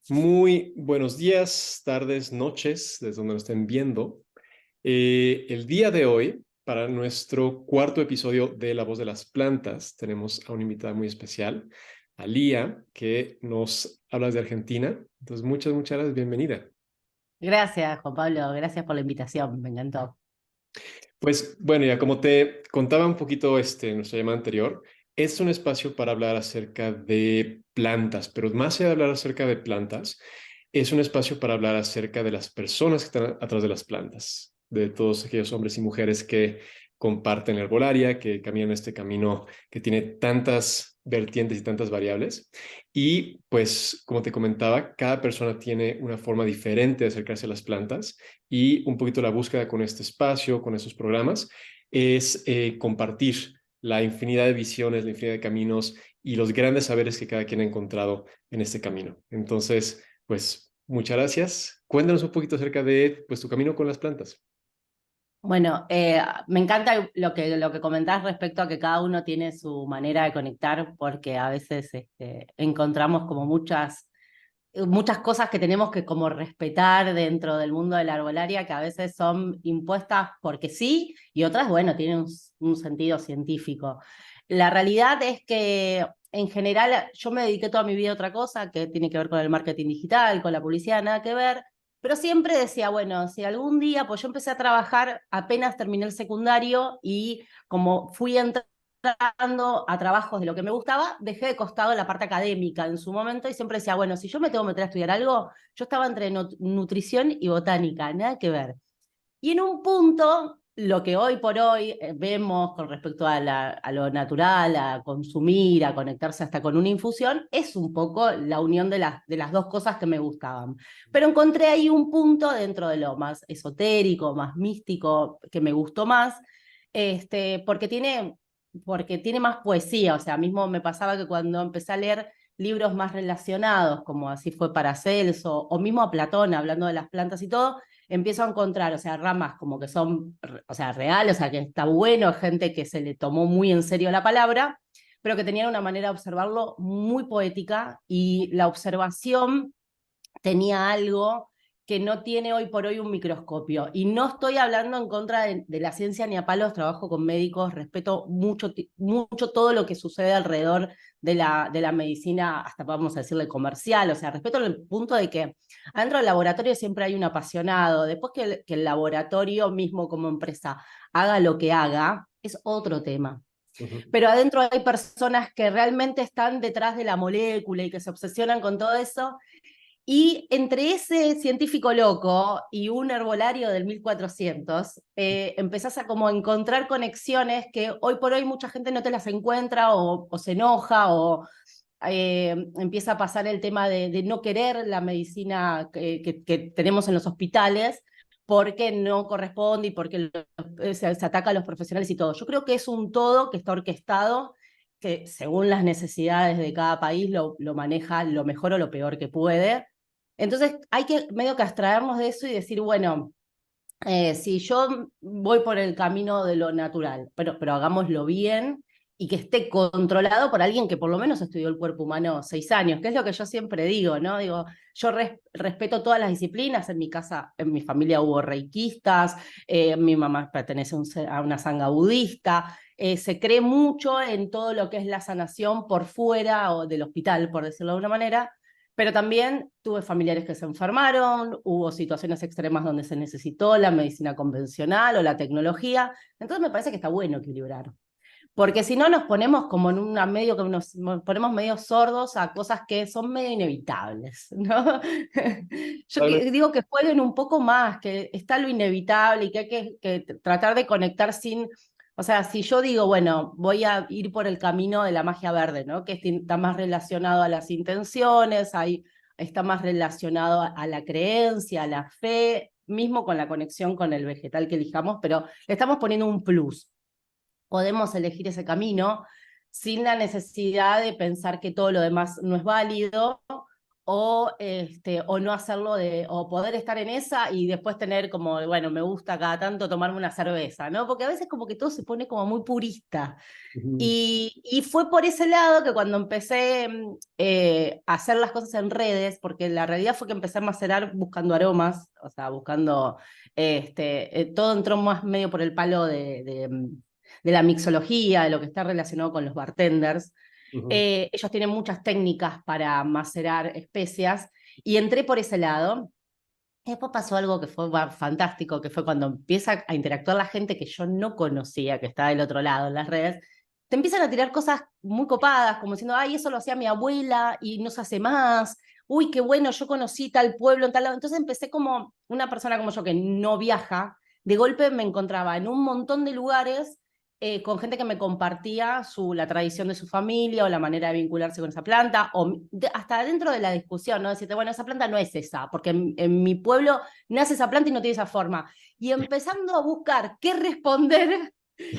Muy buenos días, tardes, noches, desde donde nos estén viendo. El día de hoy, para nuestro cuarto episodio de La Voz de las Plantas, tenemos a una invitada muy especial, a Lía, que nos habla de Argentina. Entonces, muchas gracias, bienvenida. Gracias, Juan Pablo, gracias por la invitación, me encantó. Pues bueno, ya como te contaba un poquito en nuestra llamada anterior, es un espacio para hablar acerca de plantas, pero más allá de hablar acerca de plantas, es un espacio para hablar acerca de las personas que están atrás de las plantas, de todos aquellos hombres y mujeres que comparten la herbolaria, que caminan este camino que tiene tantas vertientes y tantas variables. Y pues, como te comentaba, cada persona tiene una forma diferente de acercarse a las plantas y un poquito la búsqueda con este espacio, con estos programas, es compartir la infinidad de visiones, la infinidad de caminos y los grandes saberes que cada quien ha encontrado en este camino. Entonces, pues muchas gracias. Cuéntanos un poquito acerca de pues, tu camino con las plantas. Bueno, me encanta lo que comentás respecto a que cada uno tiene su manera de conectar, porque a veces encontramos como muchas cosas que tenemos que como respetar dentro del mundo de la arbolaria, que a veces son impuestas porque sí, y otras, bueno, tienen un sentido científico. La realidad es que en general yo me dediqué toda mi vida a otra cosa, que tiene que ver con el marketing digital, con la publicidad, nada que ver, pero siempre decía, bueno, si algún día, pues yo empecé a trabajar apenas terminé el secundario y como fui entrando a trabajos de lo que me gustaba, dejé de costado la parte académica en su momento y siempre decía, bueno, si yo me tengo que meter a estudiar algo, yo estaba entre nutrición y botánica, nada que ver. Y en un punto, lo que hoy por hoy vemos con respecto a lo natural, a consumir, a conectarse hasta con una infusión, es un poco la unión de las dos cosas que me gustaban. Pero encontré ahí un punto dentro de lo más esotérico, más místico, que me gustó más, porque tiene más poesía. O sea, mismo me pasaba que cuando empecé a leer libros más relacionados, como así fue Paracelso, o mismo a Platón, hablando de las plantas y todo, empiezo a encontrar, o sea, ramas como que son, o sea, reales, o sea, que está bueno, gente que se le tomó muy en serio la palabra, pero que tenían una manera de observarlo muy poética y la observación tenía algo que no tiene hoy por hoy un microscopio. Y no estoy hablando en contra de la ciencia ni a palos, trabajo con médicos, respeto mucho todo lo que sucede alrededor de la medicina, hasta vamos a decirle comercial, o sea, respeto el punto de que adentro del laboratorio siempre hay un apasionado, después que el laboratorio mismo como empresa haga lo que haga, es otro tema. Ujú. Pero adentro hay personas que realmente están detrás de la molécula y que se obsesionan con todo eso, y entre ese científico loco y un herbolario del 1400, empezás a como encontrar conexiones que hoy por hoy mucha gente no te las encuentra o se enoja o empieza a pasar el tema de no querer la medicina que tenemos en los hospitales porque no corresponde y porque se ataca a los profesionales y todo. Yo creo que es un todo que está orquestado, que según las necesidades de cada país lo maneja lo mejor o lo peor que puede. Entonces hay que medio que abstraernos de eso y decir, bueno, si yo voy por el camino de lo natural, pero hagámoslo bien y que esté controlado por alguien que por lo menos estudió el cuerpo humano 6 años, que es lo que yo siempre digo, ¿no? Digo, yo respeto todas las disciplinas, en mi casa, en mi familia hubo reikistas, mi mamá pertenece a una sangha budista, se cree mucho en todo lo que es la sanación por fuera o del hospital, por decirlo de alguna manera, pero también tuve familiares que se enfermaron, hubo situaciones extremas donde se necesitó la medicina convencional o la tecnología. Entonces me parece que está bueno equilibrar. Porque si no nos ponemos como en una medio que nos ponemos medio sordos a cosas que son medio inevitables, ¿no? Yo Totalmente. digo que jueguen un poco más, que está lo inevitable y que hay que tratar de conectar sin, o sea, si yo digo, bueno, voy a ir por el camino de la magia verde, ¿no? Que está más relacionado a las intenciones, está más relacionado a la creencia, a la fe, mismo con la conexión con el vegetal que elijamos, pero le estamos poniendo un plus. Podemos elegir ese camino sin la necesidad de pensar que todo lo demás no es válido o no hacerlo o poder estar en esa y después tener como, bueno, me gusta cada tanto tomarme una cerveza, ¿no? Porque a veces como que todo se pone como muy purista. Ujú, Y fue por ese lado que cuando empecé a hacer las cosas en redes, porque la realidad fue que empecé a macerar buscando aromas, o sea, buscando, todo entró más medio por el palo de la mixología, de lo que está relacionado con los bartenders. ujú, Ellos tienen muchas técnicas para macerar especias y entré por ese lado. Después pasó algo que fue fantástico, que fue cuando empieza a interactuar la gente que yo no conocía, que está del otro lado en las redes, te empiezan a tirar cosas muy copadas, como diciendo, ay, eso lo hacía mi abuela y no se hace más, uy, qué bueno, yo conocí tal pueblo en tal lado. Entonces empecé como una persona como yo que no viaja, de golpe me encontraba en un montón de lugares con gente que me compartía la tradición de su familia o la manera de vincularse con esa planta, o hasta dentro de la discusión, ¿no? Decirte, bueno, esa planta no es esa, porque en mi pueblo nace esa planta y no tiene esa forma. Y empezando a buscar qué responder,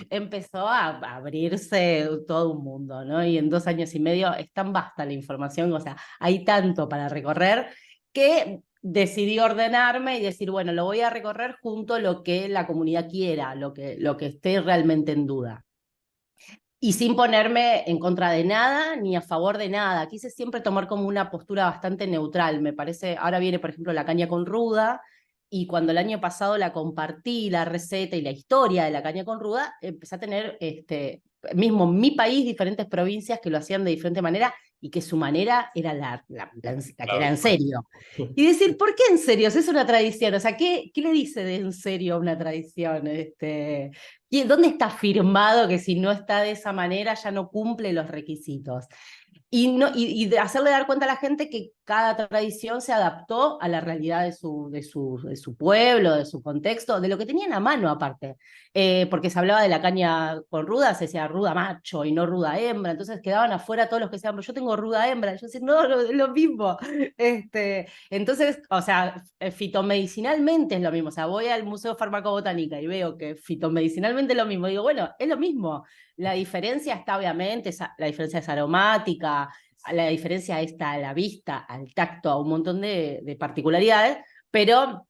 empezó a abrirse todo un mundo, ¿no? Y en 2 años y medio es tan vasta la información, o sea, hay tanto para recorrer que decidí ordenarme y decir, bueno, lo voy a recorrer junto a lo que la comunidad quiera, lo que esté realmente en duda. Y sin ponerme en contra de nada ni a favor de nada. Quise siempre tomar como una postura bastante neutral. Me parece, ahora viene, por ejemplo, la caña con ruda, y cuando el año pasado la compartí, la receta y la historia de la caña con ruda, empecé a tener, mismo en mi país, diferentes provincias que lo hacían de diferente manera y que su manera era la que la era en misma. serio. Y decir, ¿por qué en serio? Si es una tradición, o sea, ¿qué le dice de en serio a una tradición? ¿Y dónde está firmado que si no está de esa manera ya no cumple los requisitos? Y, no, y de hacerle dar cuenta a la gente que cada tradición se adaptó a la realidad de su pueblo, de su contexto, de lo que tenían a mano aparte. Porque se hablaba de la caña con ruda, se decía ruda macho y no ruda hembra, entonces quedaban afuera todos los que decían, pero yo tengo ruda hembra, y yo decía, no, es lo mismo. Entonces, o sea, fitomedicinalmente es lo mismo, o sea, voy al Museo de Farmacobotánica y veo que fitomedicinalmente es lo mismo, digo, bueno, es lo mismo. La diferencia está obviamente, la diferencia es aromática, la diferencia está a la vista, al tacto, a un montón de particularidades, pero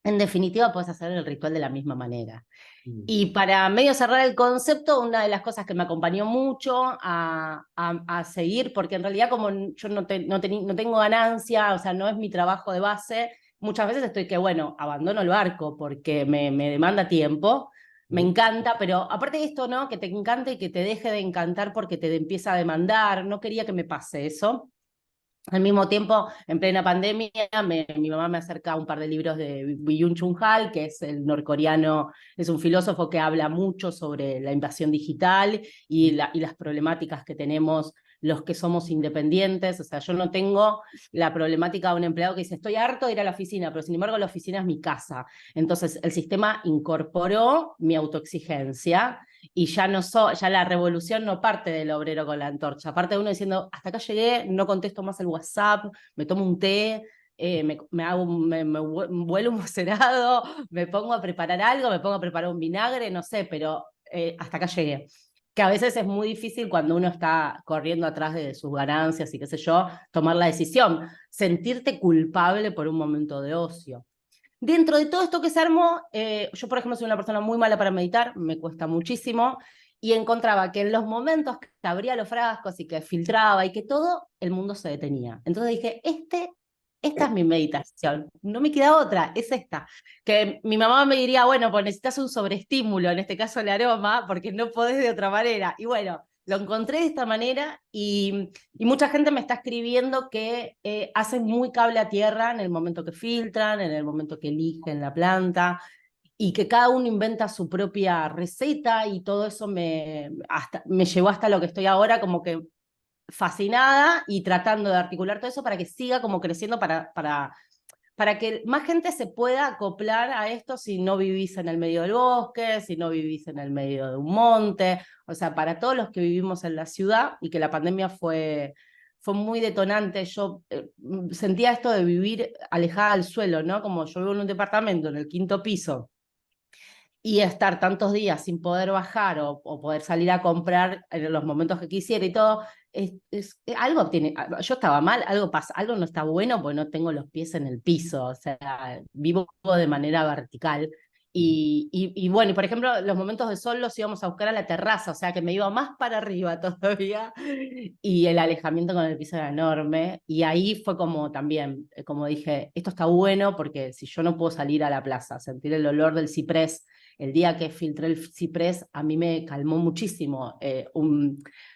en definitiva puedes hacer el ritual de la misma manera. Mm. Y para medio cerrar el concepto, una de las cosas que me acompañó mucho a seguir, porque en realidad como yo no tengo ganancia, o sea, no es mi trabajo de base, muchas veces estoy que, bueno, abandono el barco porque me demanda tiempo, me Ujú. encanta, pero aparte de esto, ¿no? Que te encante y que te deje de encantar porque te empieza a demandar, no quería que me pase eso. Al mismo tiempo, en plena pandemia, mi mamá me acerca un par de libros de Byung-Chul Han, que es el norcoreano, es un filósofo que habla mucho sobre la invasión digital y las problemáticas que tenemos los que somos independientes. O sea, yo no tengo la problemática de un empleado que dice, estoy harto de ir a la oficina, pero sin embargo la oficina es mi casa. Entonces, el sistema incorporó mi autoexigencia y ya la revolución no parte del obrero con la antorcha, parte de uno diciendo, hasta acá llegué, no contesto más el WhatsApp, me tomo un té, me vuelo un macerado, me pongo a preparar algo, me pongo a preparar un vinagre, no sé, pero hasta acá llegué. Que a veces es muy difícil cuando uno está corriendo atrás de sus ganancias y qué sé yo, tomar la decisión, sentirte culpable por un momento de ocio. Dentro de todo esto que se armó, yo por ejemplo soy una persona muy mala para meditar, me cuesta muchísimo, y encontraba que en los momentos que abría los frascos y que filtraba y que todo, el mundo se detenía. Entonces dije, esta es mi meditación, no me queda otra, es esta. Que mi mamá me diría, bueno, pues necesitas un sobreestímulo, en este caso el aroma, porque no podés de otra manera. Y bueno, lo encontré de esta manera y mucha gente me está escribiendo que hacen muy cable a tierra en el momento que filtran, en el momento que eligen la planta, y que cada uno inventa su propia receta y todo eso me llevó hasta lo que estoy ahora, como que fascinada y tratando de articular todo eso para que siga como creciendo, para que más gente se pueda acoplar a esto si no vivís en el medio del bosque, si no vivís en el medio de un monte, o sea, para todos los que vivimos en la ciudad y que la pandemia fue muy detonante. Yo sentía esto de vivir alejada del suelo, ¿no? Como yo vivo en un departamento en el quinto piso y estar tantos días sin poder bajar o poder salir a comprar en los momentos que quisiera y todo, algo tiene, yo estaba mal, algo pasa, algo no está bueno porque no tengo los pies en el piso, o sea, vivo de manera vertical. Y bueno, y por ejemplo, los momentos de sol los íbamos a buscar a la terraza, o sea que me iba más para arriba todavía, y el alejamiento con el piso era enorme, y ahí fue como también, como dije, esto está bueno porque si yo no puedo salir a la plaza, sentir el olor del ciprés, el día que filtré el ciprés, a mí me calmó muchísimo,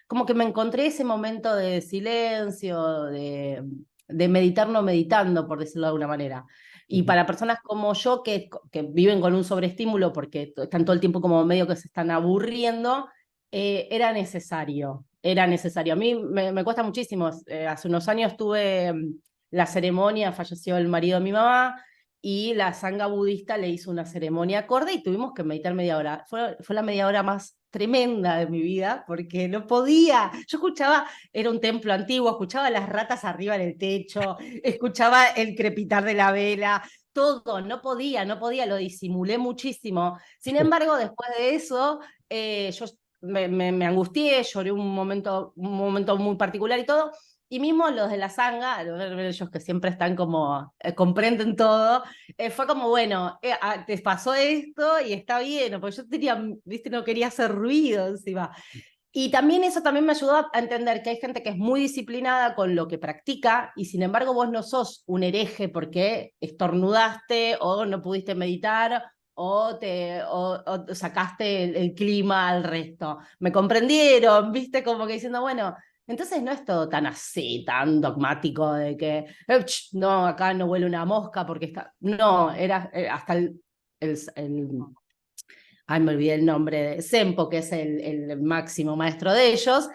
como que me encontré ese momento de silencio, de meditar no meditando, por decirlo de alguna manera. Y para personas como yo que viven con un sobreestímulo porque están todo el tiempo como medio que se están aburriendo, era necesario, era necesario. A mí me cuesta muchísimo. Hace unos años tuve la ceremonia, falleció el marido de mi mamá, y la sangha budista le hizo una ceremonia acorde y tuvimos que meditar media hora. Fue la media hora más tremenda de mi vida porque no podía. Yo escuchaba, era un templo antiguo, escuchaba las ratas arriba en el techo, escuchaba el crepitar de la vela, todo, no podía, lo disimulé muchísimo. Sin embargo, después de eso, yo me angustié, lloré un momento muy particular y todo, y mismo los de la sangha, ellos que siempre están como, comprenden todo, fue como, bueno, te pasó esto y está bien, porque yo tenía, viste, no quería hacer ruido encima. Y también eso también me ayudó a entender que hay gente que es muy disciplinada con lo que practica y sin embargo vos no sos un hereje porque estornudaste o no pudiste meditar o sacaste el clima al resto. Me comprendieron, viste, como que diciendo, bueno, entonces no es todo tan así, tan dogmático de que, no, acá no huele una mosca porque está... No, era hasta el ay, me olvidé el nombre de Sempo, que es el máximo maestro de ellos,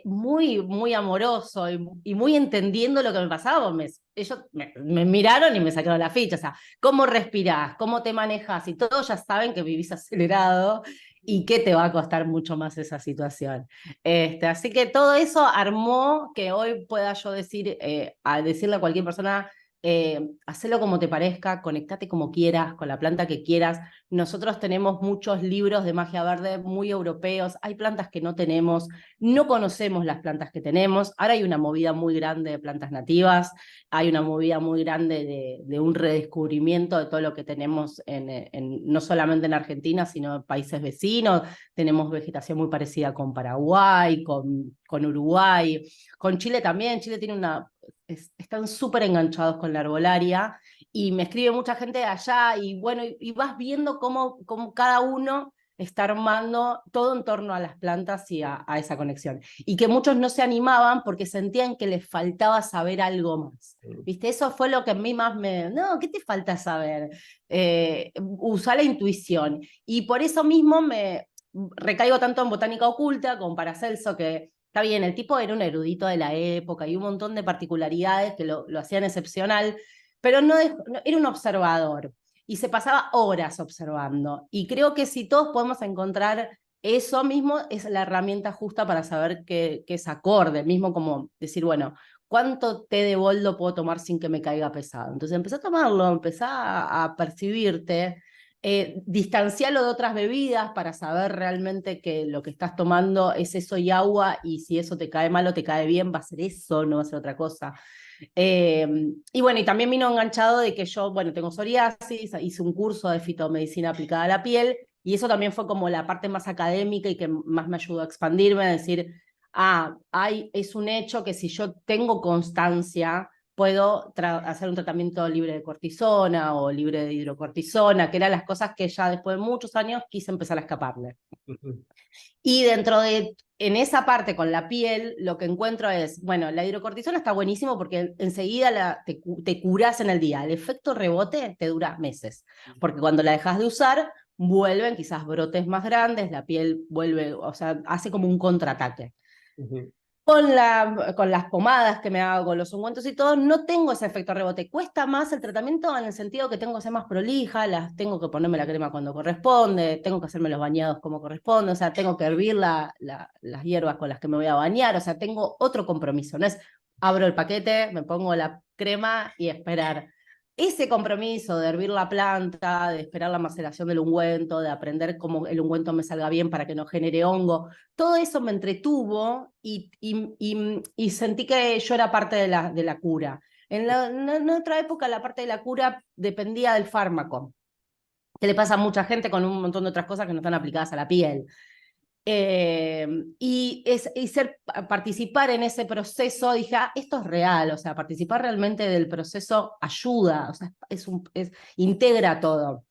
muy, muy amoroso y muy entendiendo lo que me pasaba. Ellos me miraron y me sacaron la ficha, o sea, cómo respirás, cómo te manejas, y todos ya saben que vivís acelerado y que te va a costar mucho más esa situación. Así que todo eso armó que hoy pueda yo decir, a decirle a cualquier persona, hacelo como te parezca, conectate como quieras, con la planta que quieras. Nosotros tenemos muchos libros de magia verde muy europeos, hay plantas que no tenemos, no conocemos las plantas que tenemos, ahora hay una movida muy grande de plantas nativas, hay una movida muy grande de un redescubrimiento de todo lo que tenemos no solamente en Argentina, sino en países vecinos, tenemos vegetación muy parecida con Paraguay, con Uruguay, con Chile también. Chile tiene están súper enganchados con la arbolaria y me escribe mucha gente de allá y bueno, y vas viendo cómo cada uno está armando todo en torno a las plantas y a esa conexión. Y que muchos no se animaban porque sentían que les faltaba saber algo más. ¿Viste? Eso fue lo que a mí más me... No, ¿qué te falta saber? Usar la intuición. Y por eso mismo me recaigo tanto en botánica oculta como Paracelso, que está bien, el tipo era un erudito de la época y un montón de particularidades que lo hacían excepcional, pero no, era un observador y se pasaba horas observando. Y creo que si todos podemos encontrar eso mismo, es la herramienta justa para saber qué es acorde, mismo como decir, bueno, ¿cuánto té de boldo puedo tomar sin que me caiga pesado? Entonces empecé a tomarlo, empecé a percibirte, distanciarlo de otras bebidas para saber realmente que lo que estás tomando es eso y agua, y si eso te cae mal o te cae bien, va a ser eso, no va a ser otra cosa. Y bueno, y también vino enganchado de que yo, bueno, tengo psoriasis, hice un curso de fitomedicina aplicada a la piel, y eso también fue como la parte más académica y que más me ayudó a expandirme, a decir, es un hecho que si yo tengo constancia, puedo hacer un tratamiento libre de cortisona o libre de hidrocortisona, que eran las cosas que ya después de muchos años quise empezar a escaparle. Y en esa parte con la piel, lo que encuentro es, bueno, la hidrocortisona está buenísimo porque enseguida te curás en el día. El efecto rebote te dura meses, porque cuando la dejas de usar, vuelven quizás brotes más grandes, la piel vuelve, o sea, hace como un contraataque. Con las pomadas que me hago, con los ungüentos y todo, no tengo ese efecto rebote. Cuesta más el tratamiento en el sentido que tengo que ser más prolija, tengo que ponerme la crema cuando corresponde, tengo que hacerme los bañados como corresponde, o sea, tengo que hervir las hierbas con las que me voy a bañar, o sea, tengo otro compromiso. No es abro el paquete, me pongo la crema y esperar. ese compromiso de hervir la planta, de esperar la maceración del ungüento, de aprender cómo el ungüento me salga bien para que no genere hongo, todo eso me entretuvo y sentí que yo era parte de la cura. En otra época la parte de la cura dependía del fármaco, que le pasa a mucha gente con un montón de otras cosas que no están aplicadas a la piel. Participar en ese proceso, dije, esto es real, o sea, participar realmente del proceso ayuda, o sea, integra todo.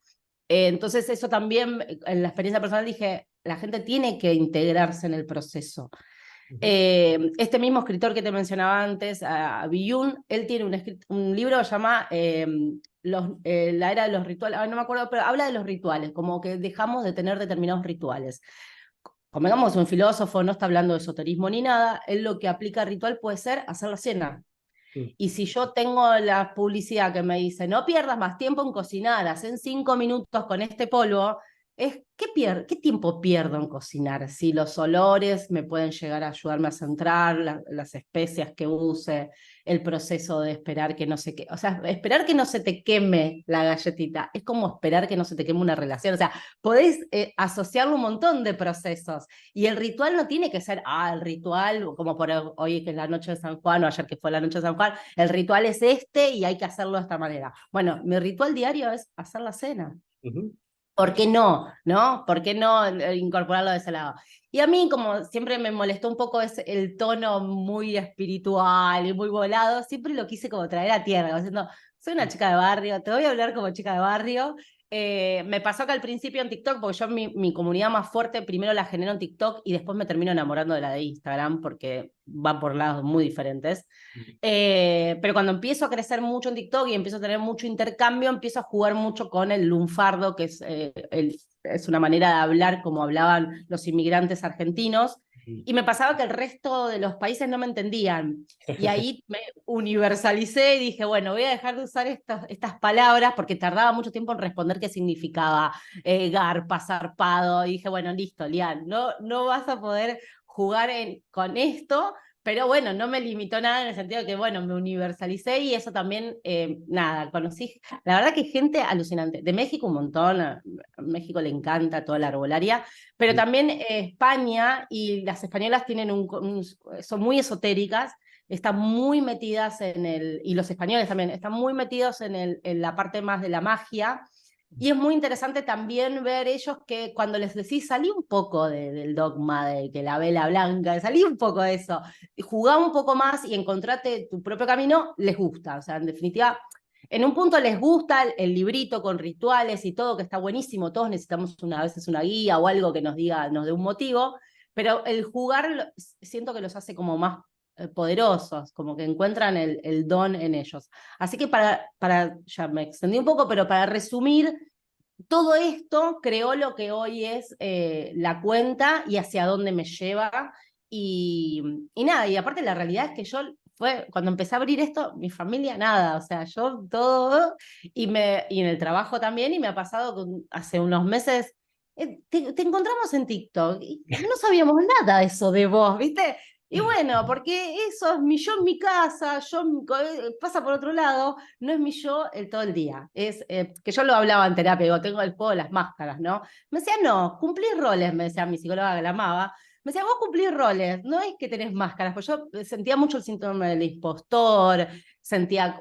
Entonces eso también, en la experiencia personal dije, la gente tiene que integrarse en el proceso. Este mismo escritor que te mencionaba antes, a Biyun, él tiene un libro que se llama La Era de los Rituales, no me acuerdo, pero habla de los rituales, como que dejamos de tener determinados rituales. Convengamos, un filósofo no está hablando de esoterismo ni nada, él lo que aplica ritual puede ser hacer la cena. Y si yo tengo la publicidad que me dice, no pierdas más tiempo en cocinar, hacen 5 minutos con este polvo, ¿qué tiempo pierdo en cocinar? Si los olores me pueden llegar a ayudarme a centrar, las especias que use, el proceso de esperar que no se queme, o sea, esperar que no se te queme la galletita, es como esperar que no se te queme una relación, o sea, podés asociarlo un montón de procesos, y el ritual no tiene que ser, el ritual, como por hoy que es la noche de San Juan, o ayer que fue la noche de San Juan, el ritual es este y hay que hacerlo de esta manera. Bueno, mi ritual diario es hacer la cena. ¿Por qué no? ¿No? ¿Por qué no incorporarlo de ese lado? Y a mí, como siempre me molestó un poco el tono muy espiritual y muy volado, siempre lo quise como traer a tierra, diciendo, soy una chica de barrio, te voy a hablar como chica de barrio. Me pasó que al principio en TikTok, porque yo mi comunidad más fuerte primero la genero en TikTok y después me termino enamorando de la de Instagram porque van por lados muy diferentes. Pero cuando empiezo a crecer mucho en TikTok y empiezo a tener mucho intercambio, empiezo a jugar mucho con el lunfardo, que es una manera de hablar como hablaban los inmigrantes argentinos. Y me pasaba que el resto de los países no me entendían. Y ahí me universalicé y dije, bueno, voy a dejar de usar estas palabras porque tardaba mucho tiempo en responder qué significaba garpa, zarpado. Y dije, bueno, listo, Lian, no vas a poder jugar con esto, pero bueno, no me limitó nada en el sentido de que, bueno, me universalicé y eso también, nada, conocí, la verdad que gente alucinante. De México un montón, a México le encanta toda la arbolaria, pero también España y las españolas tienen son muy esotéricas, están muy metidas y los españoles también, están muy metidos en la parte más de la magia. Y es muy interesante también ver ellos que cuando les decís, salí un poco del dogma de que la vela blanca, salí un poco de eso, jugá un poco más y encontrate tu propio camino, les gusta. O sea, en definitiva, en un punto les gusta el librito con rituales y todo, que está buenísimo, todos necesitamos a veces una guía o algo que nos diga, nos dé un motivo, pero el jugar siento que los hace como más poderosos, como que encuentran el don en ellos. Así que ya me extendí un poco, pero para resumir, todo esto creó lo que hoy es la cuenta y hacia dónde me lleva. Y nada, y aparte la realidad es que cuando empecé a abrir esto, mi familia nada, o sea, yo todo, y en el trabajo también, y me ha pasado hace unos meses, te encontramos en TikTok, y no sabíamos nada de eso de vos, ¿viste? Y bueno, porque eso es yo en mi casa, pasa por otro lado, no es mi yo todo el día. Es que yo lo hablaba en terapia, digo, tengo el juego de las máscaras, ¿no? Me decía, no, cumplís roles, me decía mi psicóloga que la amaba. Me decía, vos cumplís roles, no es que tenés máscaras, pues yo sentía mucho el síndrome del impostor,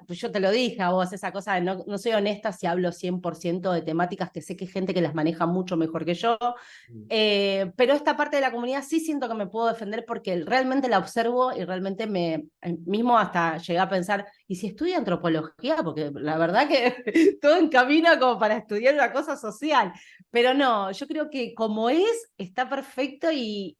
pues yo te lo dije a vos, esa cosa de no soy honesta si hablo 100% de temáticas que sé que hay gente que las maneja mucho mejor que yo, pero esta parte de la comunidad sí siento que me puedo defender porque realmente la observo y realmente mismo hasta llegué a pensar, ¿y si estudio antropología? Porque la verdad que todo encamina como para estudiar una cosa social, pero no, yo creo que como está perfecto y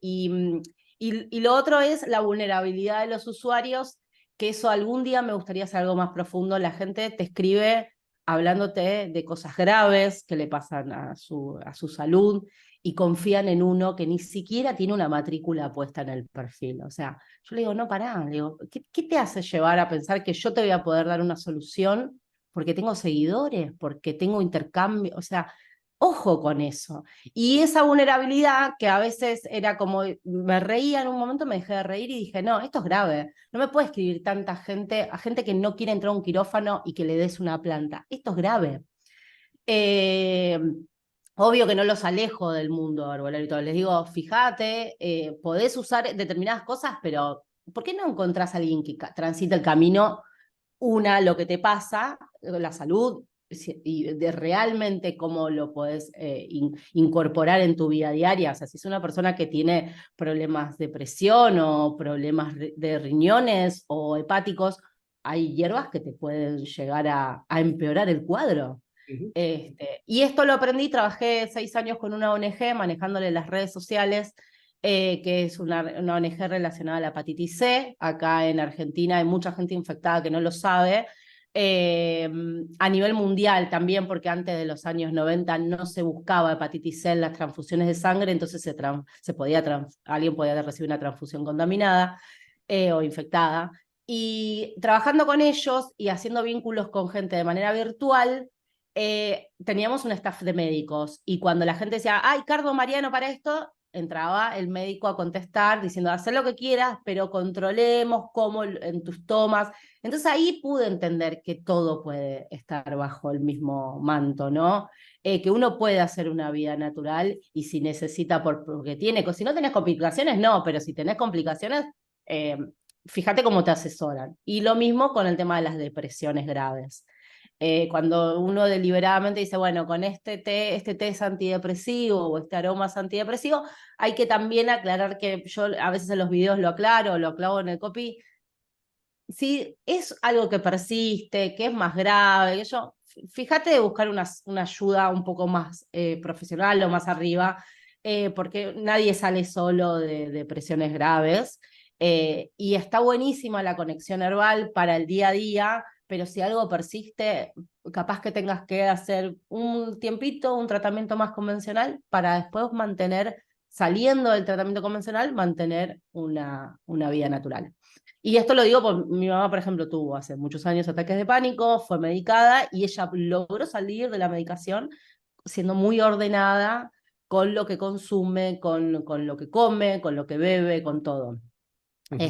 lo otro es la vulnerabilidad de los usuarios, que eso algún día me gustaría hacer algo más profundo. La gente te escribe hablándote de cosas graves que le pasan a su salud y confían en uno que ni siquiera tiene una matrícula puesta en el perfil. O sea, yo le digo, no, pará, le digo, ¿qué te hace llevar a pensar que yo te voy a poder dar una solución porque tengo seguidores, porque tengo intercambio? O sea, Ojo con eso. Y esa vulnerabilidad que a veces era como, me reía en un momento, me dejé de reír y dije, no, esto es grave. No me puede escribir tanta gente, a gente que no quiere entrar a un quirófano y que le des una planta. Esto es grave. Eh, Obvio que no los alejo del mundo arbolero. Les digo, fíjate, podés usar determinadas cosas, pero ¿por qué no encontrás a alguien que transite el camino? Una, lo que te pasa, la salud, y de realmente cómo lo puedes incorporar en tu vida diaria. O sea, si es una persona que tiene problemas de presión o problemas de riñones o hepáticos, hay hierbas que te pueden llegar a empeorar el cuadro. Ujú, Y esto lo aprendí, trabajé 6 años con una ONG manejándole las redes sociales, que es una ONG relacionada a la hepatitis C. Acá en Argentina hay mucha gente infectada que no lo sabe. Eh, a nivel mundial también, porque antes de los años 90 no se buscaba hepatitis C en las transfusiones de sangre, entonces alguien podía recibir una transfusión contaminada o infectada. Y trabajando con ellos y haciendo vínculos con gente de manera virtual, teníamos un staff de médicos y cuando la gente decía, ay, Cardo Mariano para esto, entraba el médico a contestar diciendo, haz lo que quieras, pero controlemos cómo en tus tomas. Entonces ahí pude entender que todo puede estar bajo el mismo manto, ¿no? Que uno puede hacer una vida natural y si necesita, porque tiene, si no tenés complicaciones, no, pero si tenés complicaciones, eh, fíjate cómo te asesoran. Y lo mismo con el tema de las depresiones graves. Cuando uno deliberadamente dice, bueno, con este té es antidepresivo o este aroma es antidepresivo, hay que también aclarar que yo a veces en los videos lo aclaro, lo aclaro en el copy, si es algo que persiste, que es más grave, fíjate de buscar una ayuda un poco más profesional o más arriba, porque nadie sale solo de depresiones graves. Y está buenísima la conexión herbal para el día a día, pero si algo persiste, capaz que tengas que hacer un tiempito, un tratamiento más convencional para después mantener, saliendo del tratamiento convencional, mantener una vida natural. Y esto lo digo porque mi mamá, por ejemplo, tuvo hace muchos años ataques de pánico, fue medicada y ella logró salir de la medicación siendo muy ordenada con lo que consume, con lo que come, con lo que bebe, con todo. ujú.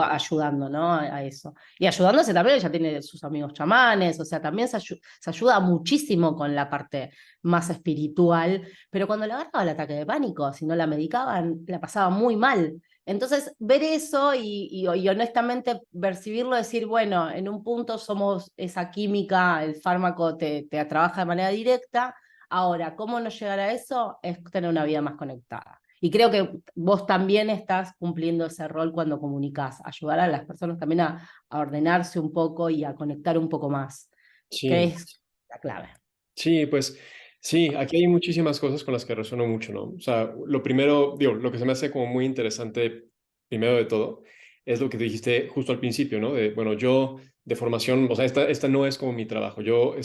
Ayudando, ¿no? A eso. Y ayudándose también, ella tiene sus amigos chamanes, o sea, también se ayuda muchísimo con la parte más espiritual, pero cuando le agarraba el ataque de pánico, si no la medicaban, la pasaba muy mal. Entonces, ver eso y honestamente percibirlo, decir, bueno, en un punto somos esa química, el fármaco te trabaja de manera directa, ahora, ¿cómo no llegar a eso? Es tener una vida más conectada. Y creo que vos también estás cumpliendo ese rol cuando comunicás, ayudar a las personas también a ordenarse un poco y a conectar un poco más, que Sí, es la clave. sí, pues sí, aquí hay muchísimas cosas con las que resueno mucho, ¿no? O sea, lo primero, digo, lo que se me hace como muy interesante, primero de todo, es lo que dijiste justo al principio, ¿no? De, bueno, yo de formación, o sea, esta no es como mi trabajo, yo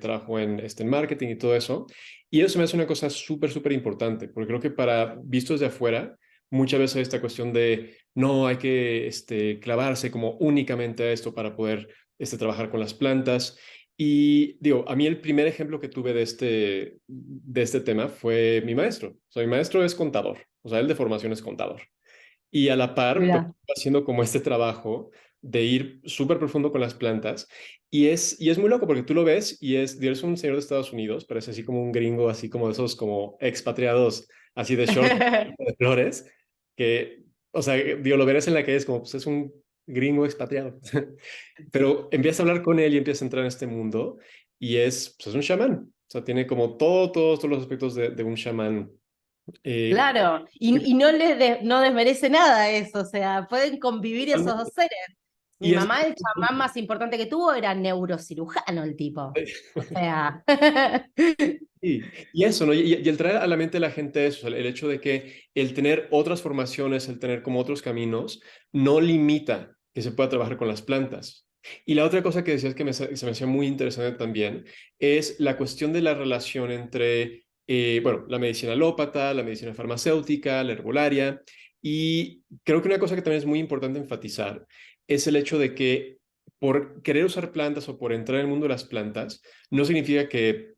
trabajo en marketing y todo eso, y eso me hace una cosa súper, súper importante, porque creo que para vistos de afuera, muchas veces hay esta cuestión de, no, hay que clavarse como únicamente a esto para poder trabajar con las plantas. Y digo, a mí el primer ejemplo que tuve de este tema fue mi maestro. O sea, mi maestro es contador, o sea, él de formación es contador. Y a la par, pues, Mira. haciendo como este trabajo de ir súper profundo con las plantas. Y es muy loco porque tú lo ves y es un señor de Estados Unidos, parece así como un gringo, así como de esos como expatriados, así de short, de flores, que, o sea, digo, lo verás en la calle, es como, pues es un gringo expatriado. Pero empieza a hablar con él y empieza a entrar en este mundo y pues es un chamán. O sea, tiene como todos los aspectos de un chamán. Eh, Claro, y no desmerece nada eso, o sea, pueden convivir esos dos seres. Mi y es mamá, el chamán más importante que tuvo, era neurocirujano el tipo. O sea, y eso, ¿no? Y el traer a la mente de la gente eso, el hecho de que el tener otras formaciones, el tener como otros caminos, no limita que se pueda trabajar con las plantas. Y la otra cosa que decías que se me hacía muy interesante también es la cuestión de la relación entre, bueno, la medicina alópata, la medicina farmacéutica, la herbolaria. Y creo que una cosa que también es muy importante enfatizar es el hecho de que por querer usar plantas o por entrar en el mundo de las plantas, no significa que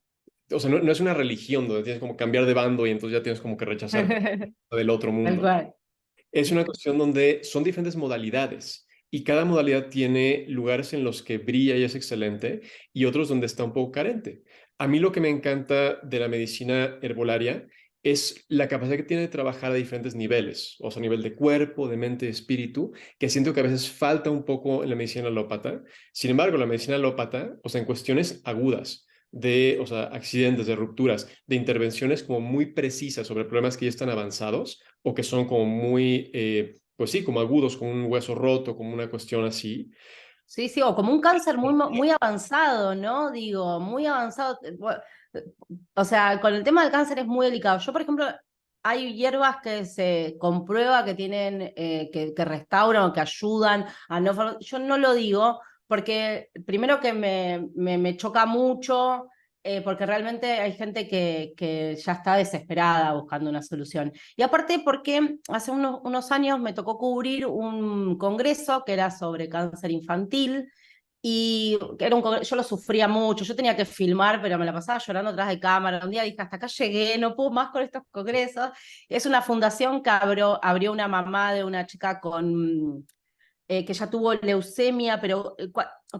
o sea, no es una religión donde tienes como cambiar de bando y entonces ya tienes como que rechazar todo del otro Tal mundo. cual. Es una cuestión donde son diferentes modalidades y cada modalidad tiene lugares en los que brilla y es excelente y otros donde está un poco carente. A mí lo que me encanta de la medicina herbolaria es la capacidad que tiene de trabajar a diferentes niveles, o sea, a nivel de cuerpo, de mente, de espíritu, que siento que a veces falta un poco en la medicina alópata. Sin embargo, la medicina alópata, o sea, en cuestiones agudas, de, o sea, accidentes, de rupturas, de intervenciones como muy precisas sobre problemas que ya están avanzados, o que son como muy, pues sí, como agudos, como un hueso roto, como una cuestión así. Sí, sí, o como un cáncer muy, muy avanzado, ¿no? Digo, muy avanzado. Eh, O sea, con el tema del cáncer es muy delicado. Yo, por ejemplo, hay hierbas que se comprueba que tienen, que restauran o que ayudan a no... Yo no lo digo porque primero que me choca mucho, porque realmente hay gente que ya está desesperada buscando una solución. Y aparte porque hace unos años me tocó cubrir un congreso que era sobre cáncer infantil y era yo lo sufría mucho, yo tenía que filmar, pero me la pasaba llorando atrás de cámara. Un día dije, hasta acá llegué, no puedo más con estos congresos. Es una fundación que abrió una mamá de una chica con que ya tuvo leucemia, pero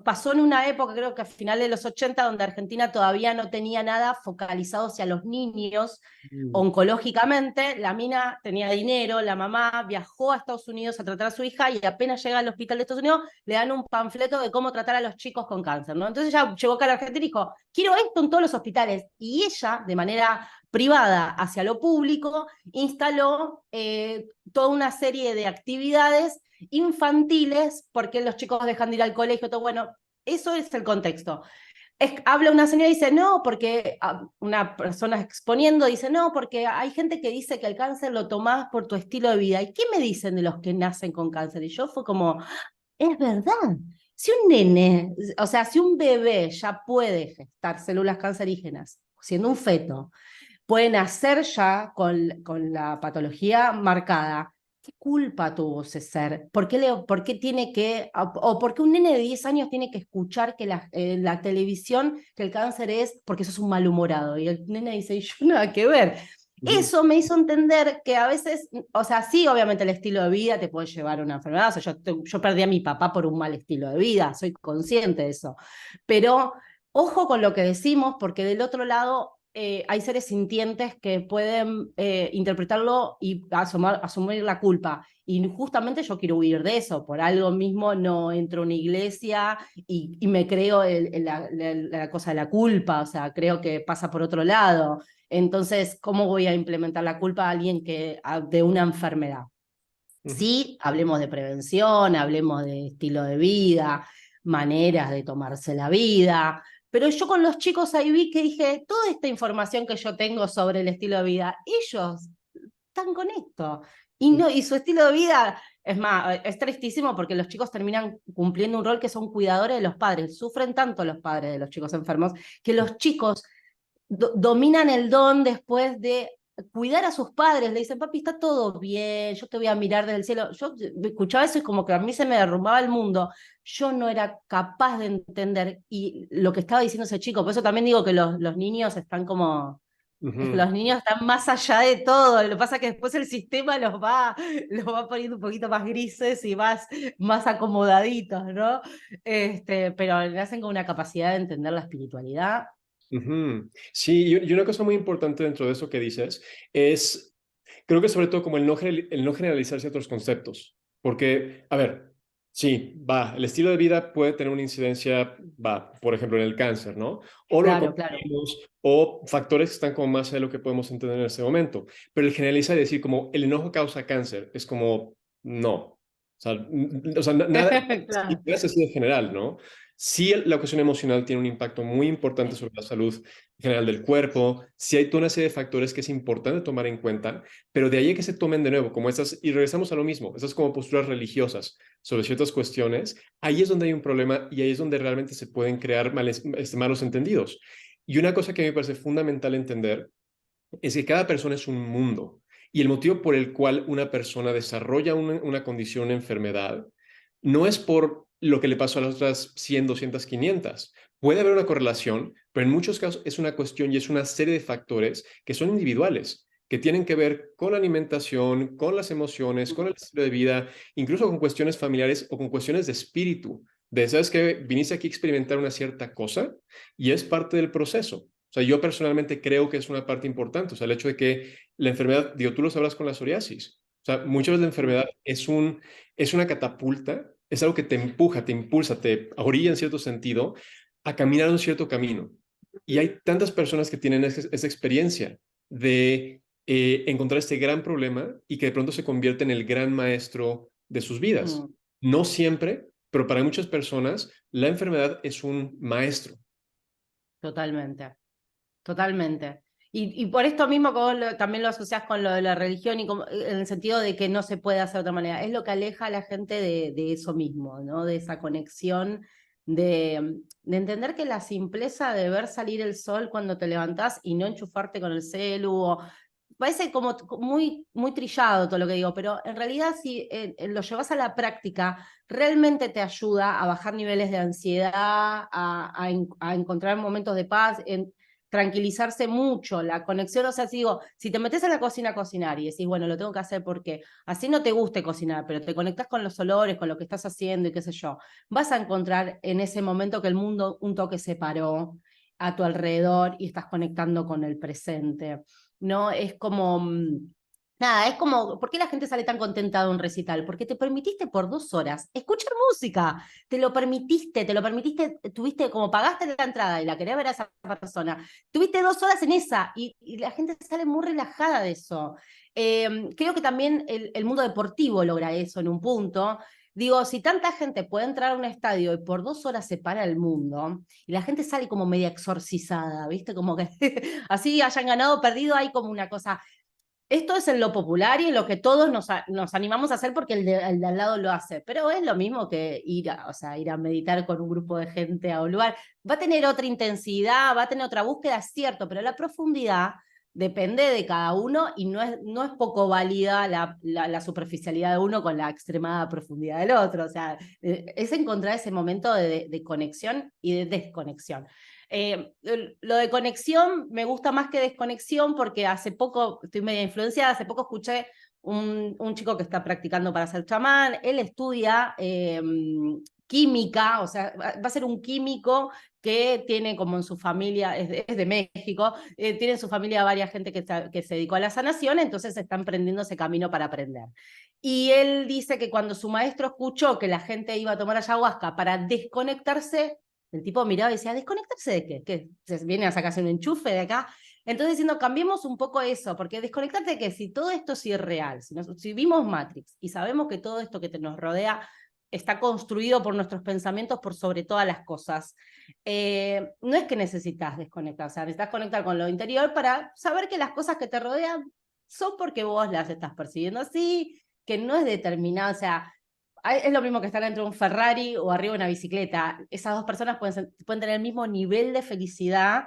pasó en una época, creo que a finales de los 80, donde Argentina todavía no tenía nada focalizado hacia los niños Mm. oncológicamente. La mina tenía dinero, la mamá viajó a Estados Unidos a tratar a su hija y apenas llega al hospital de Estados Unidos le dan un panfleto de cómo tratar a los chicos con cáncer, ¿no? Entonces ella llegó acá a la Argentina y dijo, quiero esto en todos los hospitales. Y ella, de manera privada hacia lo público, instaló toda una serie de actividades infantiles, porque los chicos dejan de ir al colegio, todo bueno, eso es el contexto. Habla una señora y dice, no, porque una persona exponiendo dice, no, porque hay gente que dice que el cáncer lo tomás por tu estilo de vida. ¿Y qué me dicen de los que nacen con cáncer? Y yo fue como, es verdad. Si un nene, o sea, si un bebé ya puede gestar células cancerígenas, siendo un feto, pueden hacer ya con la patología marcada. ¿Qué culpa tuvo ese ser? ¿Por qué tiene que, o por qué un nene de 10 años tiene que escuchar que la televisión, que el cáncer es porque sos un malhumorado? Y el nene dice, yo nada que ver. Ujú. Eso me hizo entender que a veces, o sea, sí, obviamente el estilo de vida te puede llevar a una enfermedad. O sea, yo perdí a mi papá por un mal estilo de vida, soy consciente de eso. Pero ojo con lo que decimos, porque del otro lado hay seres sintientes que pueden interpretarlo y asumir la culpa. Y justamente yo quiero huir de eso. Por algo mismo no entro a una iglesia y me creo la cosa de la culpa. O sea, creo que pasa por otro lado. Entonces, ¿cómo voy a implementar la culpa a alguien de una enfermedad? Ujú. Sí, hablemos de prevención, hablemos de estilo de vida, maneras de tomarse la vida, pero yo con los chicos ahí vi que dije, toda esta información que yo tengo sobre el estilo de vida, ellos están con esto. Y, no, y su estilo de vida, es más, es tristísimo porque los chicos terminan cumpliendo un rol que son cuidadores de los padres. Sufren tanto los padres de los chicos enfermos que los chicos dominan el don después de cuidar a sus padres. Le dicen, papi, está todo bien, yo te voy a mirar desde el cielo. Yo escuchaba eso y como que a mí se me derrumbaba el mundo. Yo no era capaz de entender y lo que estaba diciendo ese chico. Por eso también digo que los niños están como... Ujú. Los niños están más allá de todo. Lo que pasa es que después el sistema los va poniendo un poquito más grises y más acomodaditos, ¿no? Pero nacen con una capacidad de entender la espiritualidad. Ujú. Sí, y una cosa muy importante dentro de eso que dices es, creo que sobre todo como el no generalizar ciertos conceptos, porque, a ver, sí, va, el estilo de vida puede tener una incidencia, va, por ejemplo, en el cáncer, ¿no? O lo que Claro, claro. compartimos, o factores que están como más allá de lo que podemos entender en este momento, pero el generalizar y decir como el enojo causa cáncer, es como, no. O sea, nada Claro. es así en general, ¿no? Sí, la cuestión emocional tiene un impacto muy importante sobre la salud general del cuerpo. Sí hay toda una serie de factores que es importante tomar en cuenta, pero de ahí a que se tomen de nuevo, como estas, y regresamos a lo mismo, estas como posturas religiosas sobre ciertas cuestiones, ahí es donde hay un problema y ahí es donde realmente se pueden crear malos entendidos. Y una cosa que me parece fundamental entender es que cada persona es un mundo y el motivo por el cual una persona desarrolla una condición, una enfermedad, no es por lo que le pasó a las otras 100, 200, 500. Puede haber una correlación, pero en muchos casos es una cuestión y es una serie de factores que son individuales, que tienen que ver con la alimentación, con las emociones, con el estilo de vida, incluso con cuestiones familiares o con cuestiones de espíritu. De, ¿sabes qué? Viniste aquí a experimentar una cierta cosa y es parte del proceso. O sea, yo personalmente creo que es una parte importante. O sea, el hecho de que la enfermedad, digo, tú lo sabrás con la psoriasis. O sea, muchas veces la enfermedad es una catapulta, es algo que te empuja, te impulsa, te orilla en cierto sentido a caminar un cierto camino. Y hay tantas personas que tienen esa experiencia de encontrar este gran problema y que de pronto se convierte en el gran maestro de sus vidas. Mm, No siempre, pero para muchas personas la enfermedad es un maestro. totalmente. Totalmente. Y por esto mismo que vos también lo asociás con lo de la religión y en el sentido de que no se puede hacer de otra manera. Es lo que aleja a la gente de eso mismo, ¿no? De esa conexión, de entender que la simpleza de ver salir el sol cuando te levantás y no enchufarte con el celu, parece como muy, muy trillado todo lo que digo, pero en realidad si lo llevas a la práctica, realmente te ayuda a bajar niveles de ansiedad, a encontrar momentos de paz, tranquilizarse mucho, la conexión, o sea, si digo, si te metes en la cocina a cocinar y decís, bueno, lo tengo que hacer porque así no te guste cocinar, pero te conectas con los olores, con lo que estás haciendo y qué sé yo, vas a encontrar en ese momento que el mundo un toque se paró a tu alrededor y estás conectando con el presente, ¿no? Es como... Nada, es como, ¿por qué la gente sale tan contenta de un recital? Porque te permitiste por 2 horas escuchar música, te lo permitiste, tuviste como pagaste la entrada y la querías ver a esa persona, tuviste 2 horas en esa y la gente sale muy relajada de eso. Creo que también el mundo deportivo logra eso en un punto. Digo, si tanta gente puede entrar a un estadio y por 2 horas se para el mundo y la gente sale como media exorcizada, ¿viste? Como que así hayan ganado o perdido, hay como una cosa. Esto es en lo popular y en lo que todos nos animamos a hacer porque el de al lado lo hace, pero es lo mismo que o sea, ir a meditar con un grupo de gente a un lugar. Va a tener otra intensidad, va a tener otra búsqueda, es cierto, pero la profundidad depende de cada uno y no es poco válida la superficialidad de uno con la extremada profundidad del otro. O sea, es encontrar ese momento de conexión y de desconexión. Lo de conexión me gusta más que desconexión porque hace poco, estoy media influenciada, hace poco escuché un chico que está practicando para ser chamán, él estudia química, o sea, va a ser un químico que tiene como en su familia, es de México, tiene en su familia varias gente que se dedicó a la sanación, entonces está emprendiendo ese camino para aprender. Y él dice que cuando su maestro escuchó que la gente iba a tomar ayahuasca para desconectarse, el tipo miraba y decía, ¿desconectarse de qué? ¿Qué? ¿Se viene a sacarse un enchufe de acá? Entonces diciendo, cambiemos un poco eso, porque desconectarte de qué, si todo esto es irreal, si vimos Matrix y sabemos que todo esto que nos rodea está construido por nuestros pensamientos por sobre todas las cosas, no es que necesitas desconectar, o sea, necesitas conectar con lo interior para saber que las cosas que te rodean son porque vos las estás percibiendo así, que no es determinado, o sea, es lo mismo que estar dentro de un Ferrari o arriba de una bicicleta. Esas dos personas pueden tener el mismo nivel de felicidad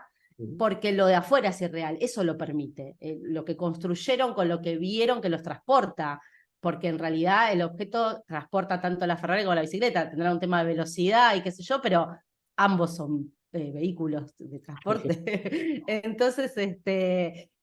porque lo de afuera es irreal. Eso lo permite. Lo que construyeron con lo que vieron que los transporta. Porque en realidad el objeto transporta tanto la Ferrari como la bicicleta. Tendrá un tema de velocidad y qué sé yo, pero ambos son vehículos de transporte. Entonces,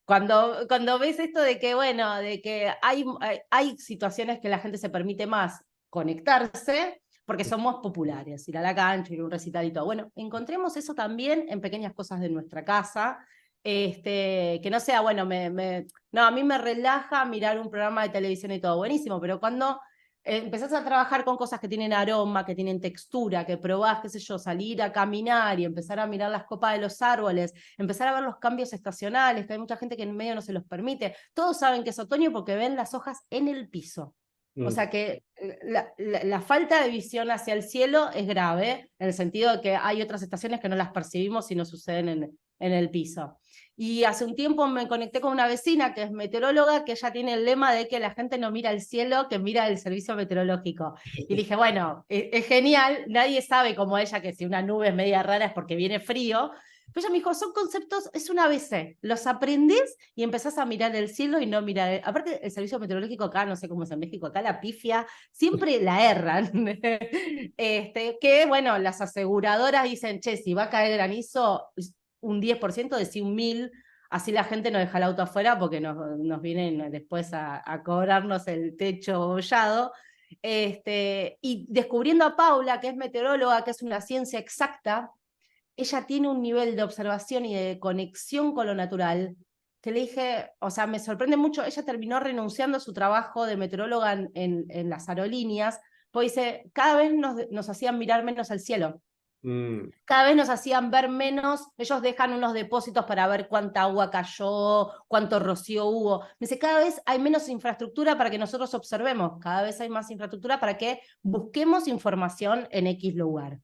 cuando ves esto de que, bueno, de que hay situaciones que la gente se permite más conectarse, porque somos populares, ir a la cancha, ir a un recital y todo. Bueno, encontremos eso también en pequeñas cosas de nuestra casa, que no sea, bueno, no, a mí me relaja mirar un programa de televisión y todo, buenísimo, pero cuando empezás a trabajar con cosas que tienen aroma, que tienen textura, que probás, qué sé yo, salir a caminar y empezar a mirar las copas de los árboles, empezar a ver los cambios estacionales, que hay mucha gente que en medio no se los permite. Todos saben que es otoño porque ven las hojas en el piso. O sea que la falta de visión hacia el cielo es grave, en el sentido de que hay otras estaciones que no las percibimos y no suceden en el piso. Y hace un tiempo me conecté con una vecina que es meteoróloga, que ella tiene el lema de que la gente no mira el cielo, que mira el servicio meteorológico. Y dije, bueno, es genial, nadie sabe como ella que si una nube es media rara es porque viene frío, Pero ella me dijo, son conceptos, es un ABC, los aprendés y empezás a mirar el cielo y no mirar. Aparte, el servicio meteorológico acá, no sé cómo es en México, acá la pifia, siempre la erran. Que bueno, las aseguradoras dicen, che, si va a caer granizo, un 10% decía un 1000, así la gente no deja el auto afuera porque nos vienen después a cobrarnos el techo bollado. Y descubriendo a Paula, que es meteoróloga, que es una ciencia exacta, ella tiene un nivel de observación y de conexión con lo natural que le dije, o sea, me sorprende mucho, ella terminó renunciando a su trabajo de meteoróloga en las aerolíneas, pues dice, cada vez nos hacían mirar menos al cielo, Mm, cada vez nos hacían ver menos, ellos dejan unos depósitos para ver cuánta agua cayó, cuánto rocío hubo. Me dice, cada vez hay menos infraestructura para que nosotros observemos, cada vez hay más infraestructura para que busquemos información en X lugar.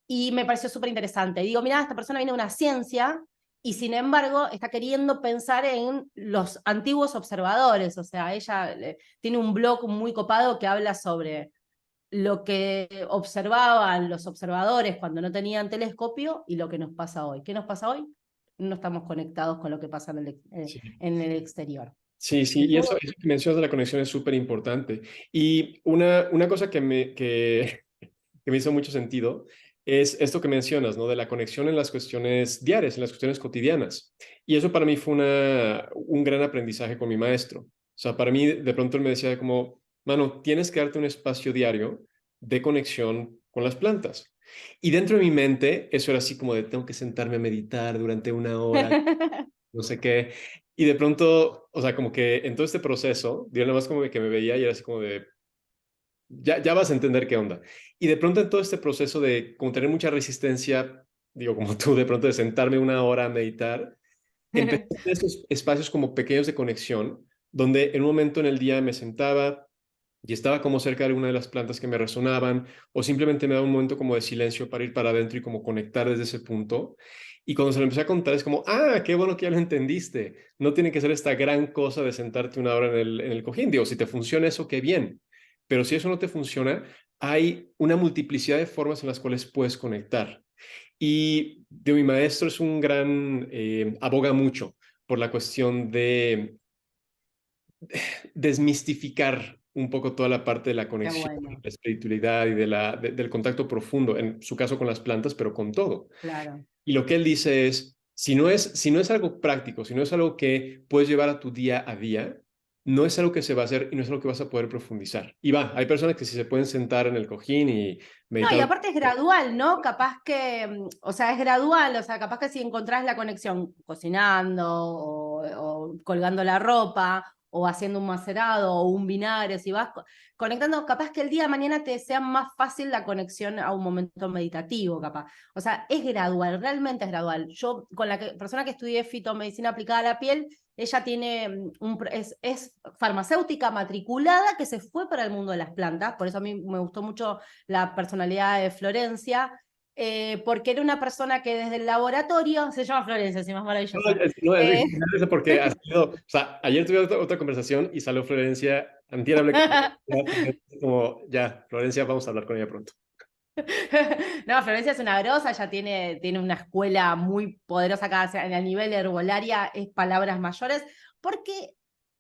Y me pareció súper interesante. Digo, mira, esta persona viene de una ciencia y sin embargo está queriendo pensar en los antiguos observadores. O sea, ella tiene un blog muy copado que habla sobre lo que observaban los observadores cuando no tenían telescopio y lo que nos pasa hoy. ¿Qué nos pasa hoy? No estamos conectados con lo que pasa sí. en el exterior. Sí, sí, y Estuvo... eso que mencionas de la conexión es súper importante. Y una cosa que me hizo mucho sentido es esto que mencionas, ¿no? De la conexión en las cuestiones diarias, en las cuestiones cotidianas. Y eso para mí fue un gran aprendizaje con mi maestro. O sea, para mí de pronto él me decía como, mano, tienes que darte un espacio diario de conexión con las plantas. Y dentro de mi mente, eso era así como de, tengo que sentarme a meditar durante una hora, no sé qué. Y de pronto, o sea, como que en todo este proceso, yo nada más como que me veía y era así como de, ya vas a entender qué onda. Y de pronto en todo este proceso de como tener mucha resistencia, digo, como tú, de pronto de sentarme una hora a meditar, empecé a tener estos espacios como pequeños de conexión, donde en un momento en el día me sentaba y estaba como cerca de alguna de las plantas que me resonaban, o simplemente me daba un momento como de silencio para ir para adentro y como conectar desde ese punto. Y cuando se lo empecé a contar es como, ah, qué bueno que ya lo entendiste. No tiene que ser esta gran cosa de sentarte una hora en el cojín. Digo, si te funciona eso, qué bien. Pero si eso no te funciona, hay una multiplicidad de formas en las cuales puedes conectar. Y de mi maestro es un gran, aboga mucho por la cuestión de desmistificar un poco toda la parte de la Qué conexión, bueno, la espiritualidad y del contacto profundo, en su caso con las plantas, pero con todo. claro. Y lo que él dice es, si no es algo práctico, si no es algo que puedes llevar a tu día a día, no es algo que se va a hacer y no es algo que vas a poder profundizar. Y va, hay personas que sí se pueden sentar en el cojín y No, y meditar. aparte es gradual, ¿no? Capaz que, o sea, es gradual, o sea, capaz que si encontrás la conexión cocinando o colgando la ropa o haciendo un macerado o un vinagre, si vas conectando, capaz que el día de mañana te sea más fácil la conexión a un momento meditativo, capaz. O sea, es gradual, realmente es gradual. Yo, con la persona que estudié fitomedicina aplicada a la piel, ella tiene es farmacéutica matriculada que se fue para el mundo de las plantas, por eso a mí me gustó mucho la personalidad de Florencia, porque era una persona que desde el laboratorio, se llama Florencia, si más No, maravillosa. no, Eh, me da risa porque ha sido, o sea, ayer tuve otra conversación y salió Florencia, antier hablé con ella, como, ya, Florencia, vamos a hablar con ella pronto. no, Florencia es una grosa, ella tiene una escuela muy poderosa acá, o sea, en el nivel de herbolaria es palabras mayores, porque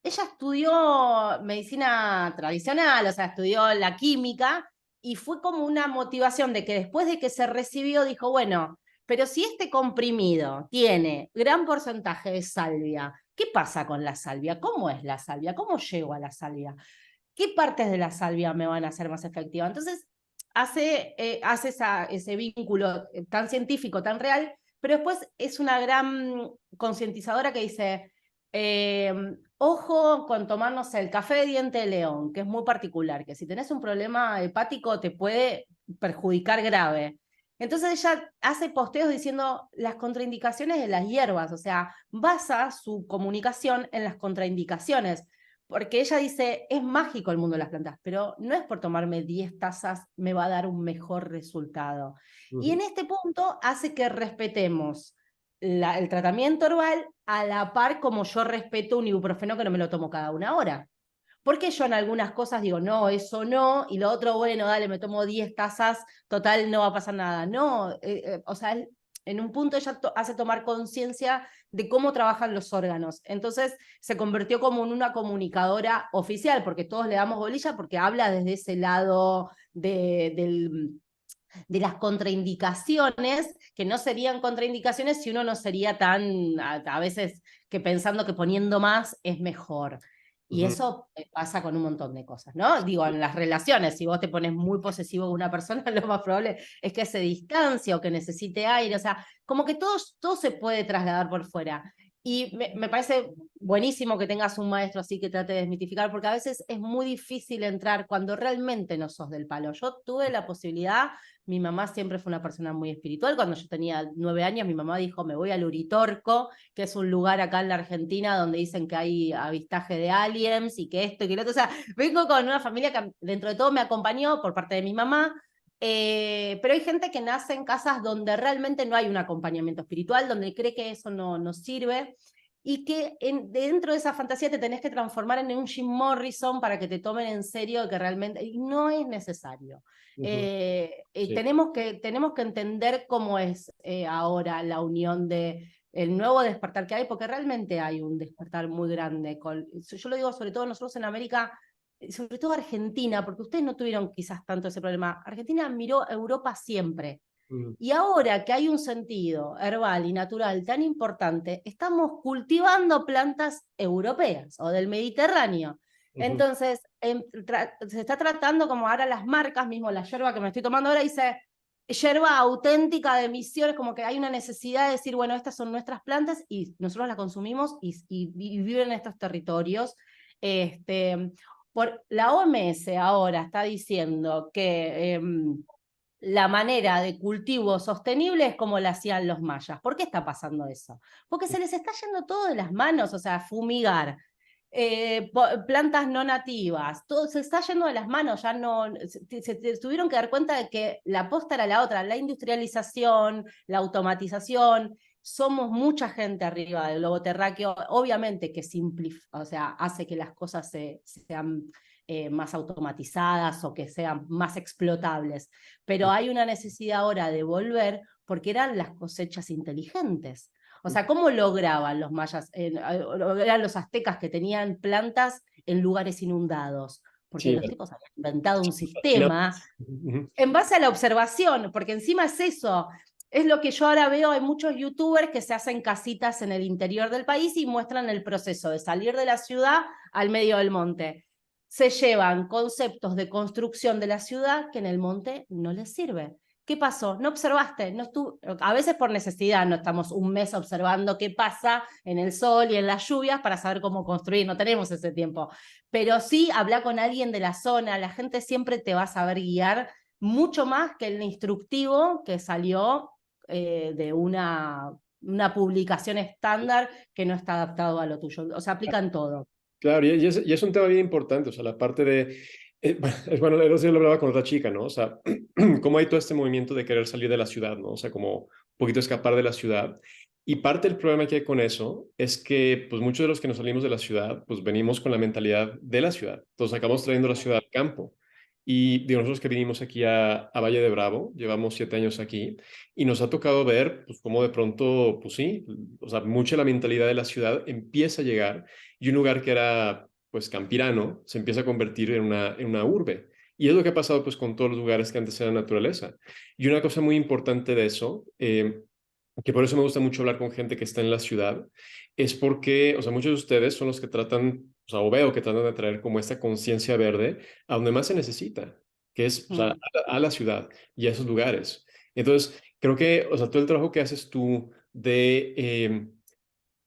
ella estudió medicina tradicional, o sea, estudió la química, y fue como una motivación de que después de que se recibió dijo, bueno, pero si este comprimido tiene gran porcentaje de salvia, ¿qué pasa con la salvia? ¿Cómo es la salvia? ¿Cómo llego a la salvia? ¿Qué partes de la salvia me van a hacer más efectiva? Entonces, hace ese vínculo tan científico, tan real, pero después es una gran concientizadora que dice, eh, ojo con tomarnos el café de diente de león, que es muy particular, que si tenés un problema hepático te puede perjudicar grave. Entonces ella hace posteos diciendo las contraindicaciones de las hierbas, o sea, basa su comunicación en las contraindicaciones porque ella dice, es mágico el mundo de las plantas, pero no es por tomarme 10 tazas me va a dar un mejor resultado. Y Ujú. en este punto hace que respetemos el tratamiento herbal a la par como yo respeto un ibuprofeno que no me lo tomo cada una hora. Porque yo en algunas cosas digo, no, eso no, y lo otro, bueno, dale, me tomo 10 tazas, total, no va a pasar nada. No, o sea, en un punto ella hace tomar conciencia de cómo trabajan los órganos. Entonces se convirtió como en una comunicadora oficial, porque todos le damos bolilla, porque habla desde ese lado de las contraindicaciones, que no serían contraindicaciones si uno no sería tan, a veces, que pensando que poniendo más es mejor. Y Ujú. eso pasa con un montón de cosas, ¿no? Digo, en las relaciones, si vos te pones muy posesivo con una persona, lo más probable es que se distancie o que necesite aire, o sea, como que todo se puede trasladar por fuera. Y me parece buenísimo que tengas un maestro así que trate de desmitificar, porque a veces es muy difícil entrar cuando realmente no sos del palo. Yo tuve la posibilidad, mi mamá siempre fue una persona muy espiritual. Cuando yo tenía 9 años, mi mamá dijo, me voy al Uritorco, que es un lugar acá en la Argentina donde dicen que hay avistaje de aliens y que esto y que lo otro. O sea, vengo con una familia que dentro de todo me acompañó por parte de mi mamá, pero hay gente que nace en casas donde realmente no hay un acompañamiento espiritual, donde cree que eso no sirve y que dentro de esa fantasía te tenés que transformar en un Jim Morrison para que te tomen en serio que realmente, y no es necesario. Ujú. Sí. Tenemos que entender cómo es ahora la unión de el nuevo despertar que hay, porque realmente hay un despertar muy grande. Yo lo digo sobre todo nosotros en América, sobre todo Argentina, porque ustedes no tuvieron quizás tanto ese problema. Argentina miró a Europa siempre. Ujú. Y ahora que hay un sentido herbal y natural tan importante, estamos cultivando plantas europeas o del Mediterráneo. Ujú. Entonces, se está tratando como ahora las marcas, mismo la yerba que me estoy tomando ahora, dice yerba auténtica de Misiones, como que hay una necesidad de decir, bueno, estas son nuestras plantas y nosotros las consumimos y viven en estos territorios. Este, la OMS ahora está diciendo que la manera de cultivo sostenible es como la hacían los mayas. ¿Por qué está pasando eso? Porque se les está yendo todo de las manos, o sea, fumigar, plantas no nativas, todo se está yendo de las manos, ya no, se tuvieron que dar cuenta de que la posta era la otra, la industrialización, la automatización, somos mucha gente arriba del globo terráqueo, obviamente que o sea, hace que las cosas sean más automatizadas o que sean más explotables, pero hay una necesidad ahora de volver porque eran las cosechas inteligentes. O sea, ¿cómo lograban los mayas, eran los aztecas que tenían plantas en lugares inundados? Porque Sí, los tipos habían inventado un fascinante. sistema Ujú. en base a la observación, porque encima es eso, es lo que yo ahora veo, hay muchos youtubers que se hacen casitas en el interior del país y muestran el proceso de salir de la ciudad al medio del monte. Se llevan conceptos de construcción de la ciudad que en el monte no les sirve. ¿Qué pasó? No observaste, no a veces por necesidad, no estamos un mes observando qué pasa en el sol y en las lluvias para saber cómo construir, no tenemos ese tiempo. Pero sí, habla con alguien de la zona, la gente siempre te va a saber guiar mucho más que el instructivo que salió de una publicación estándar que no está adaptado a lo tuyo. O sea, aplican todo. Claro, y es un tema bien importante, o sea, la parte de, bueno, el otro día lo hablaba con otra chica, ¿no? O sea, cómo hay todo este movimiento de querer salir de la ciudad, ¿no? O sea, como un poquito escapar de la ciudad. Y parte del problema que hay con eso es que, pues, muchos de los que nos salimos de la ciudad, pues, venimos con la mentalidad de la ciudad. Entonces, acabamos trayendo la ciudad al campo. Y digo, nosotros que vinimos aquí a Valle de Bravo, llevamos 7 años aquí, y nos ha tocado ver, pues, cómo de pronto, pues sí, o sea, mucha la mentalidad de la ciudad empieza a llegar y un lugar que era pues campirano se empieza a convertir en una urbe. Y es lo que ha pasado pues con todos los lugares que antes eran naturaleza. Y una cosa muy importante de eso, que por eso me gusta mucho hablar con gente que está en la ciudad, es porque, o sea, muchos de ustedes son los que tratan, o sea, o veo que tratan de traer como esta conciencia verde a donde más se necesita, que es, o sea, Mm. a la ciudad y a esos lugares. Entonces, creo que, o sea, todo el trabajo que haces tú de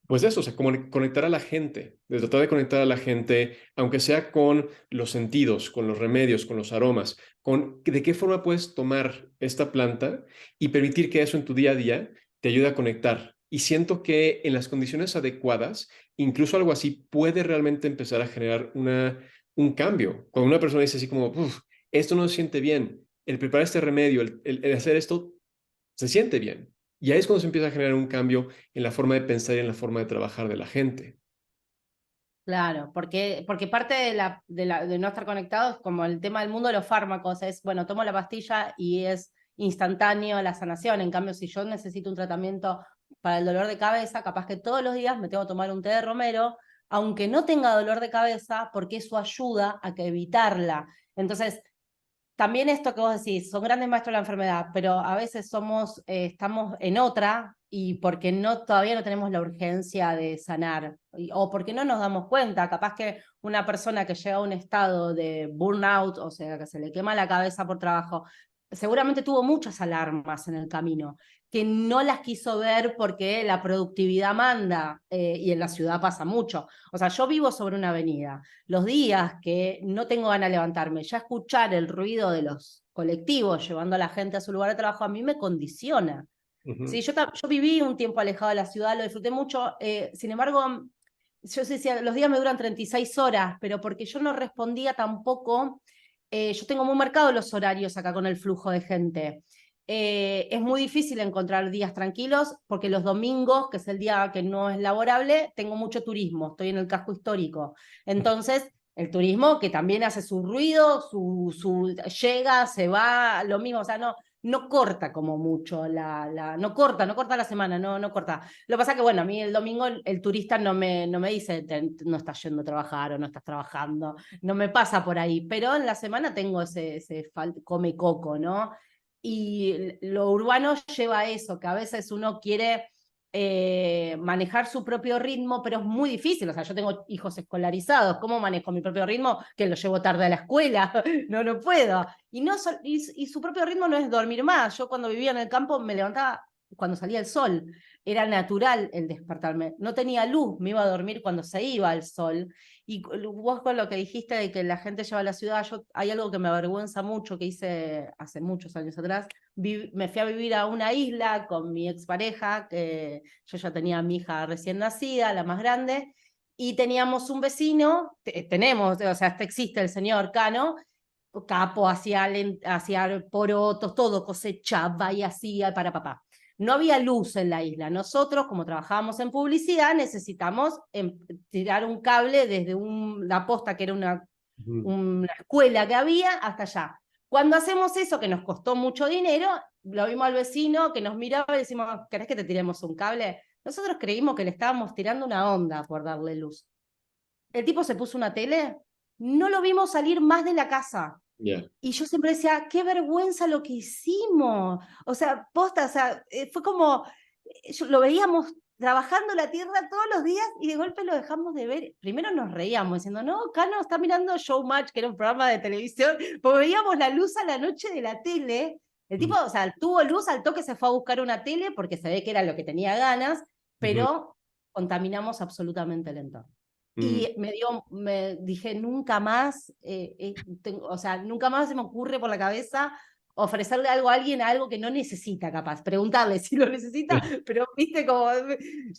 pues eso, o sea, como conectar a la gente, de tratar de conectar a la gente, aunque sea con los sentidos, con los remedios, con los aromas, con de qué forma puedes tomar esta planta y permitir que eso en tu día a día te ayude a conectar. Y siento que en las condiciones adecuadas, incluso algo así puede realmente empezar a generar un cambio. Cuando una persona dice así como, "Uf, esto no se siente bien, el preparar este remedio, el hacer esto, se siente bien. Y ahí es cuando se empieza a generar un cambio en la forma de pensar y en la forma de trabajar de la gente. Claro, porque parte de no estar conectados, como el tema del mundo de los fármacos, es, bueno, tomo la pastilla y es instantáneo la sanación. En cambio, si yo necesito un tratamiento para el dolor de cabeza, capaz que todos los días me tengo que tomar un té de romero, aunque no tenga dolor de cabeza, porque eso ayuda a que evitarla. Entonces, también esto que vos decís, son grandes maestros de la enfermedad, pero a veces estamos en otra y porque todavía no tenemos la urgencia de sanar, o porque no nos damos cuenta, capaz que una persona que llega a un estado de burnout, o sea, que se le quema la cabeza por trabajo, seguramente tuvo muchas alarmas en el camino, que no las quiso ver porque la productividad manda, y en la ciudad pasa mucho. O sea, yo vivo sobre una avenida. Los días que no tengo ganas de levantarme, ya escuchar el ruido de los colectivos llevando a la gente a su lugar de trabajo, a mí me condiciona. Sí, yo viví un tiempo alejado de la ciudad, lo disfruté mucho, sin embargo, yo decía, los días me duran 36 horas, pero porque yo no respondía tampoco, yo tengo muy marcados los horarios acá con el flujo de gente. Es muy difícil encontrar días tranquilos porque los domingos, que es el día que no es laborable, tengo mucho turismo, estoy en el casco histórico. Entonces, el turismo que también hace su ruido, llega, se va, lo mismo, o sea, no corta como mucho, no corta la semana, no corta. Lo que pasa es que, bueno, a mí el domingo el turista no me dice no estás yendo a trabajar o no estás trabajando, no me pasa por ahí, pero en la semana tengo ese come coco, ¿no? Y lo urbano lleva a eso, que a veces uno quiere manejar su propio ritmo, pero es muy difícil. O sea, yo tengo hijos escolarizados, ¿cómo manejo mi propio ritmo? Que los llevo tarde a la escuela, no puedo. Y su propio ritmo no es dormir más. Yo cuando vivía en el campo me levantaba cuando salía el sol, era natural el despertarme. No tenía luz, me iba a dormir cuando se iba el sol. Y vos con lo que dijiste de que la gente lleva a la ciudad, hay algo que me avergüenza mucho, que hice hace muchos años atrás. Me fui a vivir a una isla con mi expareja, que yo ya tenía a mi hija recién nacida, la más grande, y teníamos un vecino, tenemos, o sea, hasta existe el señor Cano, capo, hacía porotos, todo cosechaba y hacía para papá. No había luz en la isla. Nosotros, como trabajábamos en publicidad, necesitamos tirar un cable desde la posta, que era una escuela que había, hasta allá. Cuando hacemos eso, que nos costó mucho dinero, lo vimos al vecino que nos miraba y decimos, ¿querés que te tiremos un cable? Nosotros creímos que le estábamos tirando una onda por darle luz. El tipo se puso una tele, no lo vimos salir más de la casa. Ya. Y yo siempre decía, qué vergüenza lo que hicimos. O sea, posta, o sea, fue como, lo veíamos trabajando la tierra todos los días y de golpe lo dejamos de ver. Primero nos reíamos diciendo, no, Cano está mirando Showmatch, que era un programa de televisión, porque veíamos la luz a la noche de la tele. El tipo, o sea, tuvo luz, al toque se fue a buscar una tele porque se ve que era lo que tenía ganas, pero contaminamos absolutamente el entorno. Y me dije, nunca más, o sea, nunca más se me ocurre por la cabeza ofrecerle algo a alguien, algo que no necesita, capaz, preguntarle si lo necesita, pero viste como,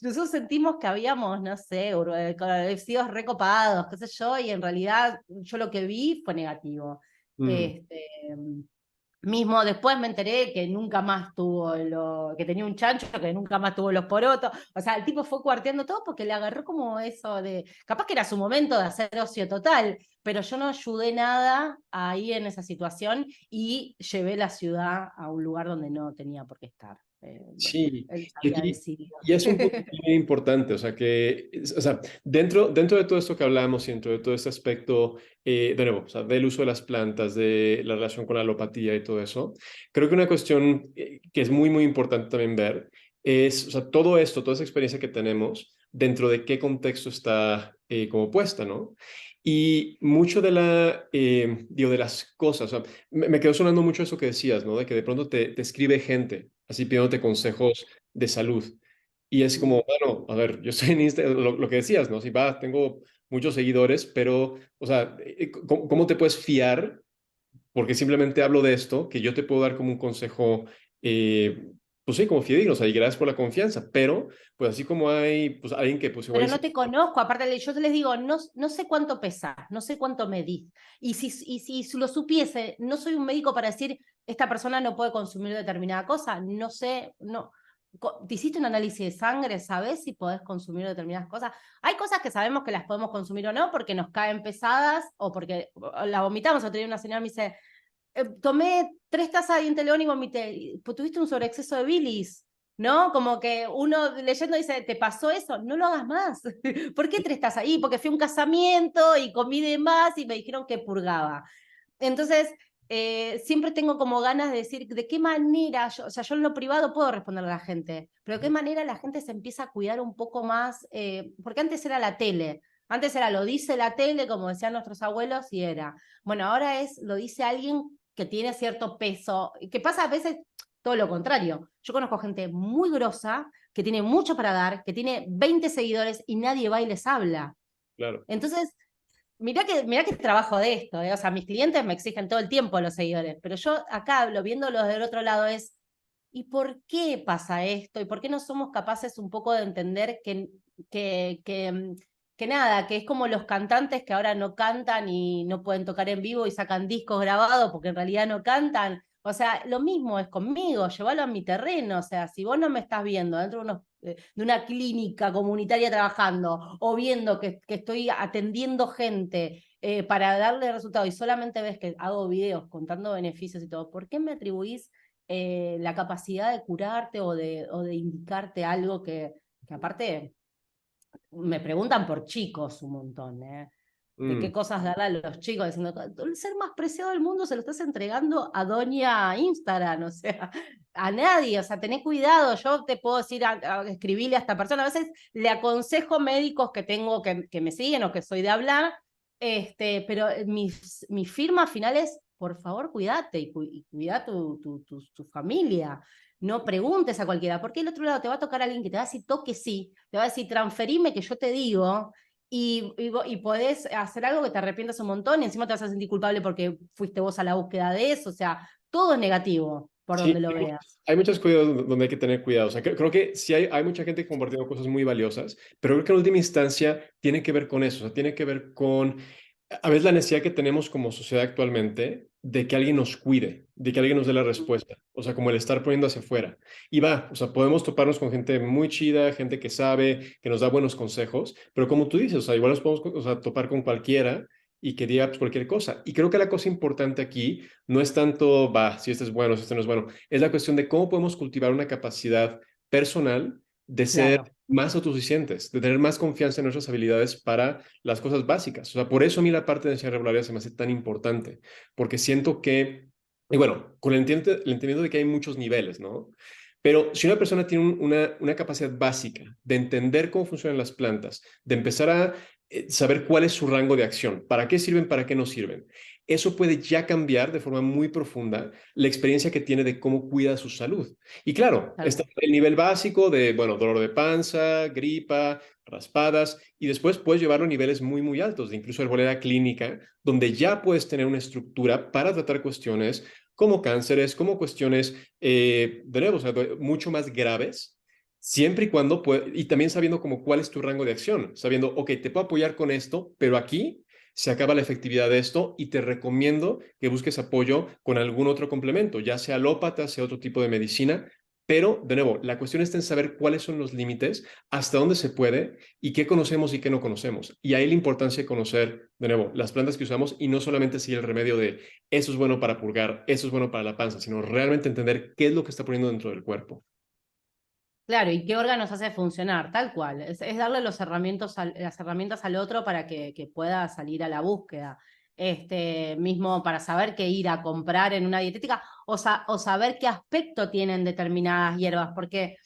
nosotros sentimos que habíamos, no sé, sido recopados, qué sé yo, y en realidad yo lo que vi fue negativo. Este, Mismo después me enteré que nunca más que tenía un chancho, que nunca más tuvo los porotos. O sea, el tipo fue cuarteando todo porque le agarró como eso de. Capaz que era su momento de hacer ocio total, pero yo no ayudé nada ahí en esa situación y llevé la ciudad a un lugar donde no tenía por qué estar. Sí, Él y había aquí decidido. y es un punto muy importante, o sea, o sea, dentro de todo esto que hablamos y dentro de todo este aspecto, de nuevo, o sea, del uso de las plantas, de la relación con la alopatía y todo eso, creo que una cuestión que es muy, muy importante también ver es, o sea, todo esto, toda esa experiencia que tenemos, dentro de qué contexto está como puesta, ¿no? Y mucho digo, de las cosas, o sea, me quedó sonando mucho eso que decías, ¿no? De que de pronto te escribe gente así pidiéndote consejos de salud. Y es como, bueno, a ver, yo estoy en Instagram, lo que decías, ¿no? Si va, tengo muchos seguidores, pero, o sea, ¿cómo te puedes fiar? Porque simplemente hablo de esto, que yo te puedo dar como un consejo, pues sí, como fidedigno, o sea, y gracias por la confianza, pero, pues así como hay, pues alguien que, pues igual Pero dice, no te conozco, aparte yo les digo, no sé cuánto pesás, no sé cuánto medís. Y si lo supiese, no soy un médico para decir, esta persona no puede consumir determinada cosa, no sé, no. ¿Te hiciste un análisis de sangre? ¿Sabés si podés consumir determinadas cosas? Hay cosas que sabemos que las podemos consumir o no porque nos caen pesadas o porque las vomitamos. Otro día una señora me dice, tomé 3 tazas de diente león y vomité. Pues tuviste un sobreexceso de bilis, ¿no? Como que uno leyendo dice, ¿te pasó eso? No lo hagas más. ¿Por qué 3 tazas? Y porque fui a un casamiento y comí de más y me dijeron que purgaba. Entonces, siempre tengo como ganas de decir de qué manera, o sea, yo en lo privado puedo responder a la gente, pero de qué manera la gente se empieza a cuidar un poco más, porque antes era la tele, antes era lo dice la tele, como decían nuestros abuelos, y era, bueno, ahora es lo dice alguien que tiene cierto peso, que pasa a veces todo lo contrario. Yo conozco gente muy grosa, que tiene mucho para dar, que tiene 20 seguidores y nadie va y les habla. Claro. Entonces, mirá que trabajo de esto, ¿eh? O sea, mis clientes me exigen todo el tiempo los seguidores, pero yo acá, lo viéndolo del otro lado, es, ¿y por qué pasa esto? ¿Y por qué no somos capaces un poco de entender que, que, que nada, que es como los cantantes que ahora no cantan y no pueden tocar en vivo y sacan discos grabados porque en realidad no cantan? O sea, lo mismo es conmigo, llévalo a mi terreno. O sea, si vos no me estás viendo dentro de una clínica comunitaria trabajando o viendo que estoy atendiendo gente para darle resultados y solamente ves que hago videos contando beneficios y todo, ¿por qué me atribuís la capacidad de curarte o de indicarte algo que aparte me preguntan por chicos un montón, ¿eh? De qué Mm. cosas darle a los chicos, diciendo, el ser más preciado del mundo se lo estás entregando a doña Instagram, o sea, a nadie, o sea, tené cuidado, yo te puedo decir, a escribirle a esta persona, a veces le aconsejo médicos que tengo que me siguen o que soy de hablar, pero mi firma final es, por favor, cuídate y cuida tu familia. No preguntes a cualquiera, porque el otro lado te va a tocar a alguien que te va a decir toque sí, te va a decir transferime que yo te digo, y podés hacer algo que te arrepientas un montón y encima te vas a sentir culpable porque fuiste vos a la búsqueda de eso. O sea, todo es negativo por donde Sí, lo veas. hay muchas cosas donde hay que tener cuidado. O sea, creo que sí hay mucha gente compartiendo cosas muy valiosas, pero creo que en última instancia tiene que ver con eso, o sea, tiene que ver con a veces la necesidad que tenemos como sociedad actualmente de que alguien nos cuide, de que alguien nos dé la respuesta, o sea, como el estar poniendo hacia afuera. Y va, o sea, podemos toparnos con gente muy chida, gente que sabe, que nos da buenos consejos, pero como tú dices, o sea, igual nos podemos, o sea, topar con cualquiera y que diga pues, cualquier cosa. Y creo que la cosa importante aquí no es tanto, va, si este es bueno, si este no es bueno, es la cuestión de cómo podemos cultivar una capacidad personal de ser Claro. más autosuficientes, de tener más confianza en nuestras habilidades para las cosas básicas. O sea, por eso a mí la parte de enseñar regularidad se me hace tan importante, porque siento que, y bueno, con el entendimiento de que hay muchos niveles, ¿no? Pero si una persona tiene una capacidad básica de entender cómo funcionan las plantas, de empezar a saber cuál es su rango de acción, para qué sirven, para qué no sirven, eso puede ya cambiar de forma muy profunda la experiencia que tiene de cómo cuida su salud. Y claro, Tal está cual. el nivel básico de, bueno, dolor de panza, gripa, raspadas, y después puedes llevarlo a niveles muy, muy altos, de incluso arboleda clínica, donde ya puedes tener una estructura para tratar cuestiones como cánceres, como cuestiones, de nuevo, o sea, mucho más graves, siempre y cuando, y también sabiendo como cuál es tu rango de acción, sabiendo, ok, te puedo apoyar con esto, pero aquí se acaba la efectividad de esto y te recomiendo que busques apoyo con algún otro complemento, ya sea alópata, sea otro tipo de medicina, pero, de nuevo, la cuestión está en saber cuáles son los límites, hasta dónde se puede y qué conocemos y qué no conocemos. Y ahí la importancia de conocer, de nuevo, las plantas que usamos y no solamente seguir el remedio de eso es bueno para purgar, eso es bueno para la panza, sino realmente entender qué es lo que está poniendo dentro del cuerpo. Claro, y qué órganos hace funcionar, tal cual. Es darle las herramientas al otro para que pueda salir a la búsqueda. Mismo para saber qué ir a comprar en una dietética o saber qué aspecto tienen determinadas hierbas. Porque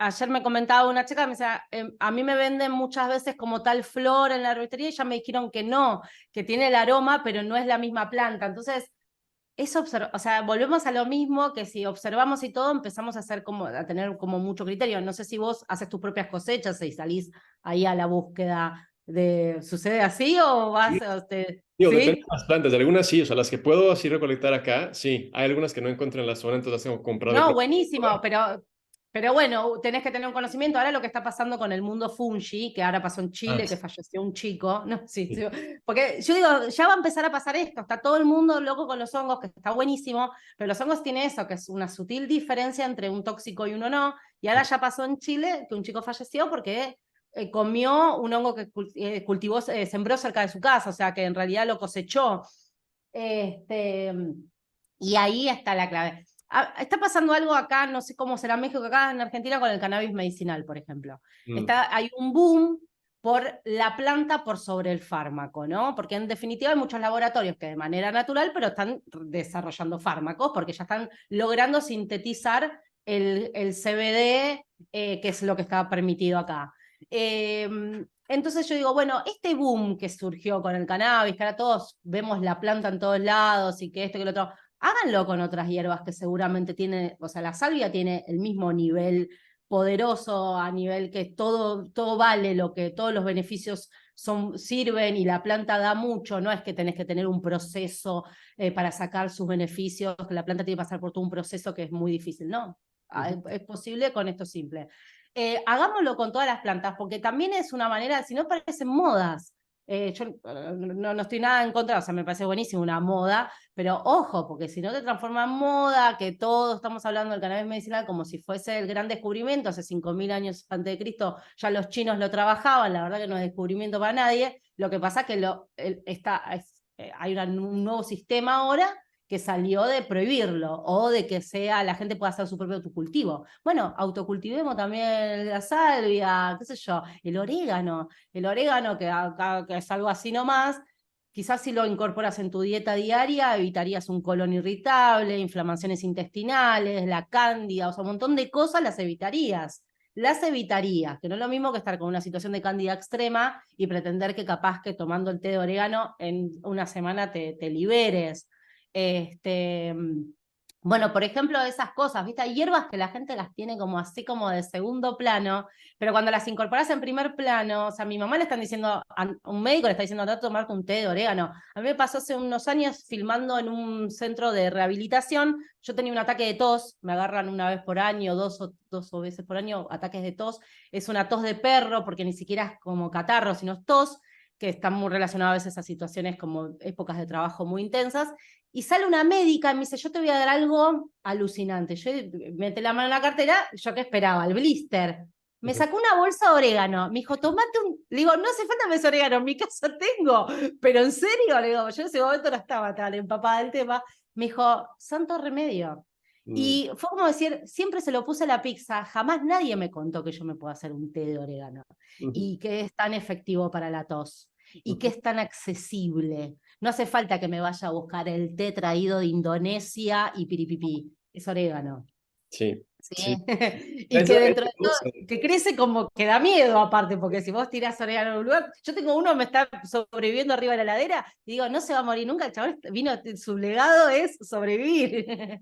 ayer me comentaba una chica, me decía, a mí me venden muchas veces como tal flor en la herbistería y ya me dijeron que no, que tiene el aroma, pero no es la misma planta. Entonces, o sea, volvemos a lo mismo que si observamos y todo, empezamos a hacer a tener como mucho criterio. No sé si vos haces tus propias cosechas y salís ahí a la búsqueda de, ¿sucede así o vas, Digo, depende de sí? las plantas, de algunas sí, o sea, las que puedo así recolectar acá, sí, hay algunas que no encuentro en la zona, entonces las tengo que comprar de No, pronto. buenísimo, pero bueno, tenés que tener un conocimiento. Ahora lo que está pasando con el mundo fungi, que ahora pasó en Ah, Chile, que falleció un chico, no, sí, sí. sí, porque yo digo, ya va a empezar a pasar esto, está todo el mundo loco con los hongos, que está buenísimo, pero los hongos tienen eso, que es una sutil diferencia entre un tóxico y uno no, y ahora ya pasó en Chile que un chico falleció porque comió un hongo que cultivó, sembró cerca de su casa, o sea, que en realidad lo cosechó. Este, Y ahí está la clave. Está pasando algo acá, no sé cómo será en México, acá en Argentina con el cannabis medicinal, por ejemplo. Mm, Hay un boom por la planta por sobre el fármaco, ¿no? Porque en definitiva hay muchos laboratorios que de manera natural, pero están desarrollando fármacos porque ya están logrando sintetizar el CBD, que es lo que está permitido acá. Entonces yo digo, bueno, este boom que surgió con el cannabis, que ahora todos vemos la planta en todos lados y que esto, que lo otro, háganlo con otras hierbas que seguramente tienen, o sea, la salvia tiene el mismo nivel poderoso, a nivel que todo vale, lo que todos los beneficios sirven y la planta da mucho, no es que tenés que tener un proceso para sacar sus beneficios, que la planta tiene que pasar por todo un proceso que es muy difícil, no, ujú. es posible con esto simple. Hagámoslo con todas las plantas, porque también es una manera, si no parecen modas. Yo no estoy nada en contra, o sea, me parece buenísimo una moda, pero ojo, porque si no te transforma en moda, que todos estamos hablando del cannabis medicinal como si fuese el gran descubrimiento, hace 5.000 años antes de Cristo ya los chinos lo trabajaban, la verdad que no es descubrimiento para nadie, lo que pasa es que hay un nuevo sistema ahora que salió de prohibirlo o de que la gente pueda hacer su propio autocultivo. Bueno, autocultivemos también la salvia, qué sé yo, el orégano que es algo así nomás. Quizás si lo incorporas en tu dieta diaria, evitarías un colon irritable, inflamaciones intestinales, la cándida, o sea, un montón de cosas las evitarías. Las evitarías, que no es lo mismo que estar con una situación de cándida extrema y pretender que capaz que tomando el té de orégano en una semana te liberes. Este, bueno, por ejemplo, esas cosas, ¿viste? Hay hierbas que la gente las tiene como así como de segundo plano, pero cuando las incorporas en primer plano, o sea, a mi mamá le están diciendo, un médico le está diciendo, anda a tomarte un té de orégano. A mí me pasó hace unos años filmando en un centro de rehabilitación, yo tenía un ataque de tos, me agarran una vez por año, dos veces por año, ataques de tos, es una tos de perro, porque ni siquiera es como catarro, sino es tos, que están muy relacionadas a veces a situaciones como épocas de trabajo muy intensas, y sale una médica y me dice, yo te voy a dar algo alucinante. Yo metí la mano en la cartera, yo qué esperaba, el blister. Me Ujú. sacó una bolsa de orégano. Me dijo, tomate un... Le digo, no hace falta me orégano, en mi casa tengo. Pero en serio, le digo, yo en ese momento no estaba tan empapada del tema. Me dijo, santo remedio. Mm, Y fue como decir, siempre se lo puse a la pizza, jamás nadie me contó que yo me puedo hacer un té de orégano ujú, y que es tan efectivo para la tos y que ujú. es tan accesible. No hace falta que me vaya a buscar el té traído de Indonesia y piripipí, es orégano. Sí, ¿Sí? sí. Y que Esa dentro de todo, cosa. que crece como que da miedo aparte, porque si vos tirás orégano en un lugar, yo tengo uno que me está sobreviviendo arriba de la heladera y digo, no se va a morir nunca, el chaval vino, su legado es sobrevivir.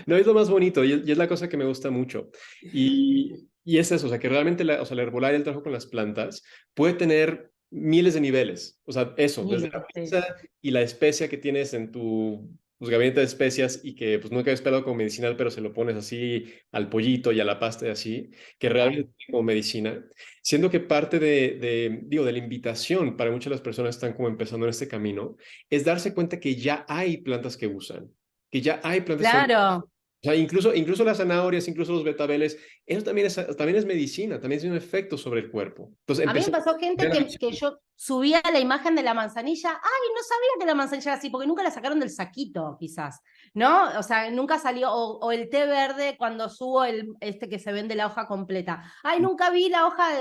No es lo más bonito y es la cosa que me gusta mucho. Y es eso, o sea, que realmente o sea, la herbolaria, el trabajo con las plantas, puede tener miles de niveles. O sea, eso, desde la Miles, sí. pizza y la especia que tienes en tu pues, gabinete de especias y que pues nunca habías esperado como medicinal, pero se lo pones así al pollito y a la pasta y así, que Tal. realmente como medicina, siendo que parte digo, de la invitación para muchas de las personas que están como empezando en este camino, es darse cuenta que ya hay plantas que ya hay plantas que son Claro. o sea, incluso las zanahorias, incluso los betabeles, eso también es medicina, también tiene un efecto sobre el cuerpo. Entonces, A mí me empezar pasó a gente ver la que visión. yo subía la imagen de la manzanilla, ay, no sabía que la manzanilla era así, porque nunca la sacaron del saquito, quizás, ¿no? O sea, nunca salió, o el té verde cuando subo este que se vende la hoja completa. Ay, nunca vi la hoja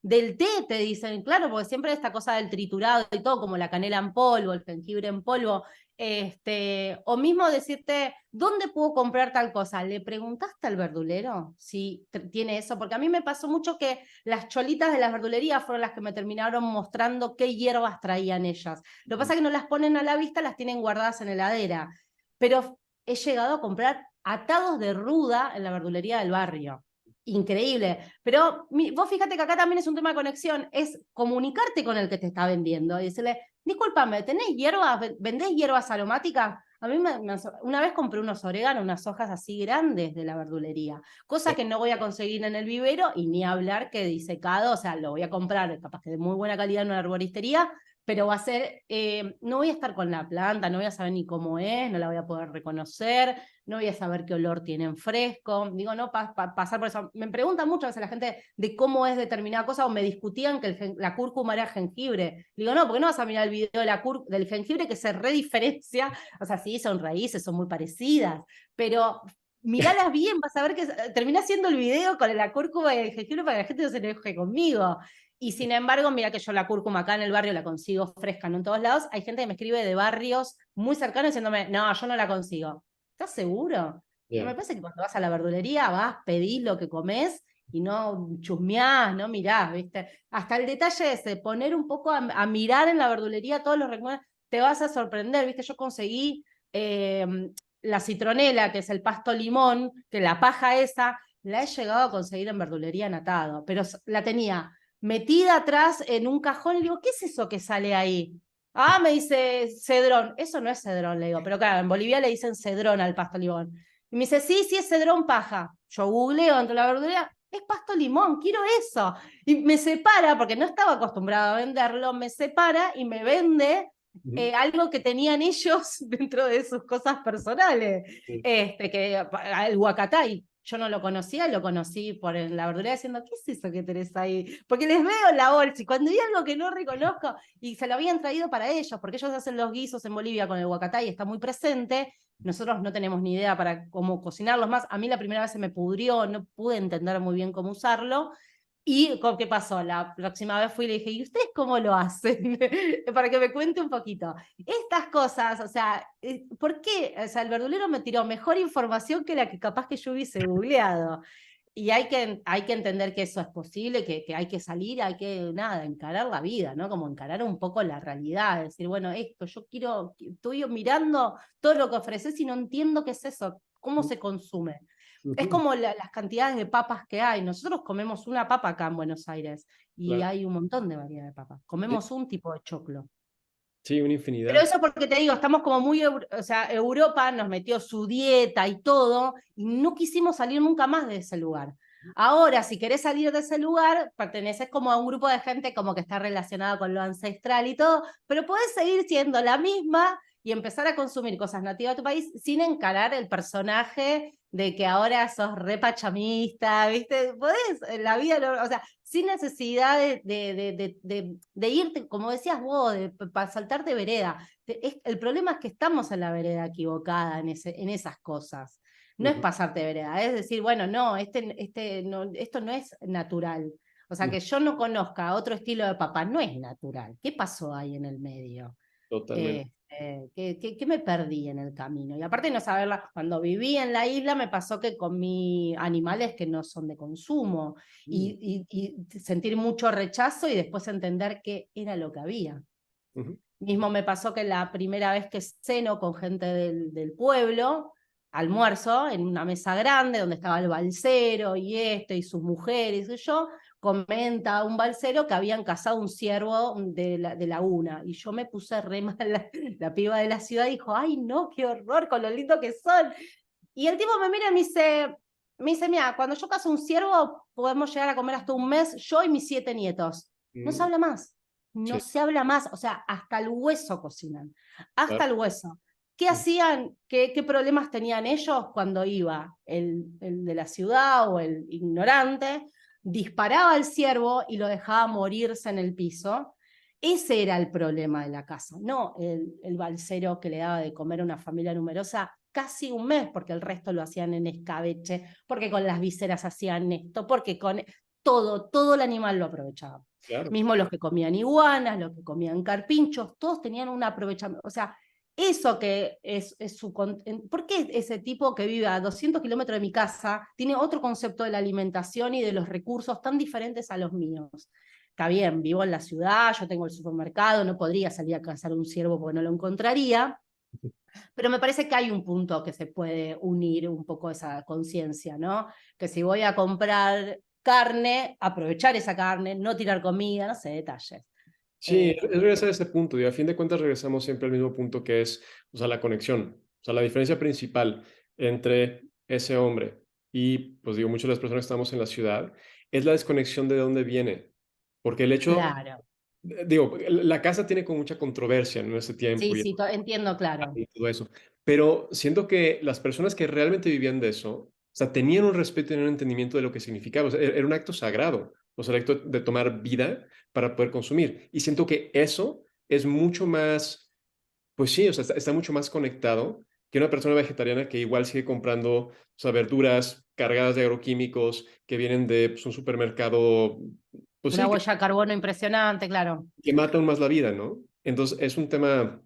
del té, te dicen, claro, porque siempre esta cosa del triturado y todo, como la canela en polvo, el jengibre en polvo, o mismo decirte, ¿dónde puedo comprar tal cosa? ¿Le preguntaste al verdulero si tiene eso? Porque a mí me pasó mucho que las cholitas de las verdulerías fueron las que me terminaron mostrando qué hierbas traían ellas. Lo que pasa es que no las ponen a la vista, las tienen guardadas en heladera. Pero he llegado a comprar atados de ruda en la verdulería del barrio. Increíble. Pero vos fíjate que acá también es un tema de conexión, es comunicarte con el que te está vendiendo y decirle, discúlpame, ¿tenés hierbas? ¿Vendés hierbas aromáticas? A mí una vez compré unos oréganos, unas hojas así grandes de la verdulería, cosa que no voy a conseguir en el vivero y ni hablar que disecado, o sea, lo voy a comprar capaz que de muy buena calidad en una arboristería, pero va a ser, no voy a estar con la planta, no voy a saber ni cómo es, no la voy a poder reconocer, no voy a saber qué olor tiene en fresco, digo, no pasar por eso. Me preguntan muchas veces la gente de cómo es determinada cosa, o me discutían que la cúrcuma era jengibre. Digo, no, porque no vas a mirar el video de del jengibre que se rediferencia, o sea, sí, son raíces, son muy parecidas, pero miralas bien, vas a ver que termina haciendo el video con la cúrcuma y el jengibre para que la gente no se enoje conmigo. Y sin embargo, mira que yo la cúrcuma acá en el barrio la consigo fresca, no en todos lados. Hay gente que me escribe de barrios muy cercanos diciéndome, no, yo no la consigo. ¿Estás seguro? Me Yeah. parece que cuando vas a la verdulería vas, pedís lo que comés y no chusmeás, no mirás, ¿viste? Hasta el detalle ese, poner un poco a mirar en la verdulería todos los recursos, te vas a sorprender, ¿viste? Yo conseguí la citronela, que es el pasto limón, que la paja esa, la he llegado a conseguir en verdulería en Atado, pero la tenía metida atrás en un cajón y le digo, ¿qué es eso que sale ahí? Ah, me dice cedrón. Eso no es cedrón, le digo, pero claro, en Bolivia le dicen cedrón al pasto limón. Y me dice, sí, sí, es cedrón paja. Yo googleo dentro de la verdulería, es pasto limón, quiero eso. Y me separa, porque no estaba acostumbrado a venderlo, me separa y me vende algo que tenían ellos dentro de sus cosas personales. Sí. Que el huacatay, yo no lo conocía, lo conocí por la verdulería diciendo, ¿qué es eso que tenés ahí? Porque les veo en la bolsa y cuando hay algo que no reconozco, y se lo habían traído para ellos, porque ellos hacen los guisos en Bolivia con el huacatay, está muy presente, nosotros no tenemos ni idea para cómo cocinarlos más, a mí la primera vez se me pudrió, no pude entender muy bien cómo usarlo, y ¿qué pasó? La próxima vez fui y le dije, ¿y ustedes cómo lo hacen? Para que me cuente un poquito. Estas cosas, o sea, ¿por qué? O sea, el verdulero me tiró mejor información que la que capaz que yo hubiese googleado. Y hay que entender que eso es posible, que hay que salir, hay que, nada, encarar la vida, ¿no? Como encarar un poco la realidad, decir, bueno, esto, yo quiero, estoy mirando todo lo que ofreces y no entiendo qué es eso, cómo se consume. Es Ujú. como las cantidades de papas que hay. Nosotros comemos una papa acá en Buenos Aires y Claro. hay un montón de variedad de papas. Sí, Comemos un tipo de choclo. sí, una Pero infinidad. eso porque te digo, estamos como muy, o sea, Europa nos metió su dieta y todo, y no quisimos salir nunca más de ese lugar. Ahora, si querés salir de ese lugar, perteneces como a un grupo de gente como que está relacionada con lo ancestral y todo, pero podés seguir siendo la misma y empezar a consumir cosas nativas de tu país sin encarar el personaje de que ahora sos re pachamista, ¿viste? Podés, en la vida, o sea, sin necesidad de irte, como decías vos, para saltarte vereda. El problema es que estamos en la vereda equivocada en esas cosas. No es Ujú, pasarte vereda, es decir, bueno, no, no, esto no es natural. O sea, ujú. que yo no conozca otro estilo de papa, no es natural. ¿Qué pasó ahí en el medio? Totalmente. ¿Qué me perdí en el camino? Y aparte de no saberla, cuando viví en la isla me pasó que comí animales que no son de consumo Mm, y sentir mucho rechazo y después entender qué era lo que había. ujú. Mismo me pasó que la primera vez que ceno con gente del pueblo, almuerzo en una mesa grande donde estaba el balsero y y sus mujeres y yo, comenta un balsero que habían cazado un ciervo de laguna. Y yo me puse re mal, la piba de la ciudad dijo, ay no, qué horror con lo lindo que son. Y el tipo me mira y me dice, mira, cuando yo cazo un ciervo podemos llegar a comer hasta un mes, yo y mis 7 nietos. No se Mm, habla más, no sí, se habla más, o sea, hasta el hueso cocinan, hasta claro. el hueso. ¿Qué Mm, hacían? ¿Qué problemas tenían ellos cuando iba el de la ciudad o el ignorante? Disparaba al ciervo y lo dejaba morirse en el piso. Ese era el problema de la casa, no el balsero que le daba de comer a una familia numerosa casi un mes, porque el resto lo hacían en escabeche, porque con las vísceras hacían esto, porque con todo el animal lo aprovechaban. claro. Mismo los que comían iguanas, los que comían carpinchos, todos tenían un aprovechamiento. O sea, eso que es su... ¿Por qué ese tipo que vive a 200 kilómetros de mi casa tiene otro concepto de la alimentación y de los recursos tan diferentes a los míos? Está bien, vivo en la ciudad, yo tengo el supermercado, no podría salir a cazar un ciervo porque no lo encontraría, pero me parece que hay un punto que se puede unir un poco esa conciencia, ¿no? Que si voy a comprar carne, aprovechar esa carne, no tirar comida, no sé, detalles. Sí, Eh, es regresar a ese punto y a fin de cuentas regresamos siempre al mismo punto que es, o sea, la conexión. O sea, la diferencia principal entre ese hombre y, pues digo, muchas de las personas que estamos en la ciudad es la desconexión de dónde viene. Porque el hecho claro. digo, la casa tiene como mucha controversia en ese tiempo Sí, sí, entiendo, claro. y todo eso, pero siento que las personas que realmente vivían de eso, o sea, tenían un respeto y tenían un entendimiento de lo que significaba, o sea, era un acto sagrado, o sea, el acto de tomar vida para poder consumir. Y siento que eso es mucho más, pues sí, o sea, está mucho más conectado que una persona vegetariana que igual sigue comprando, o sea, verduras cargadas de agroquímicos que vienen de pues, un supermercado, pues Una sí, huella de carbono impresionante, claro. que mata aún más la vida, ¿no? Entonces, es un tema.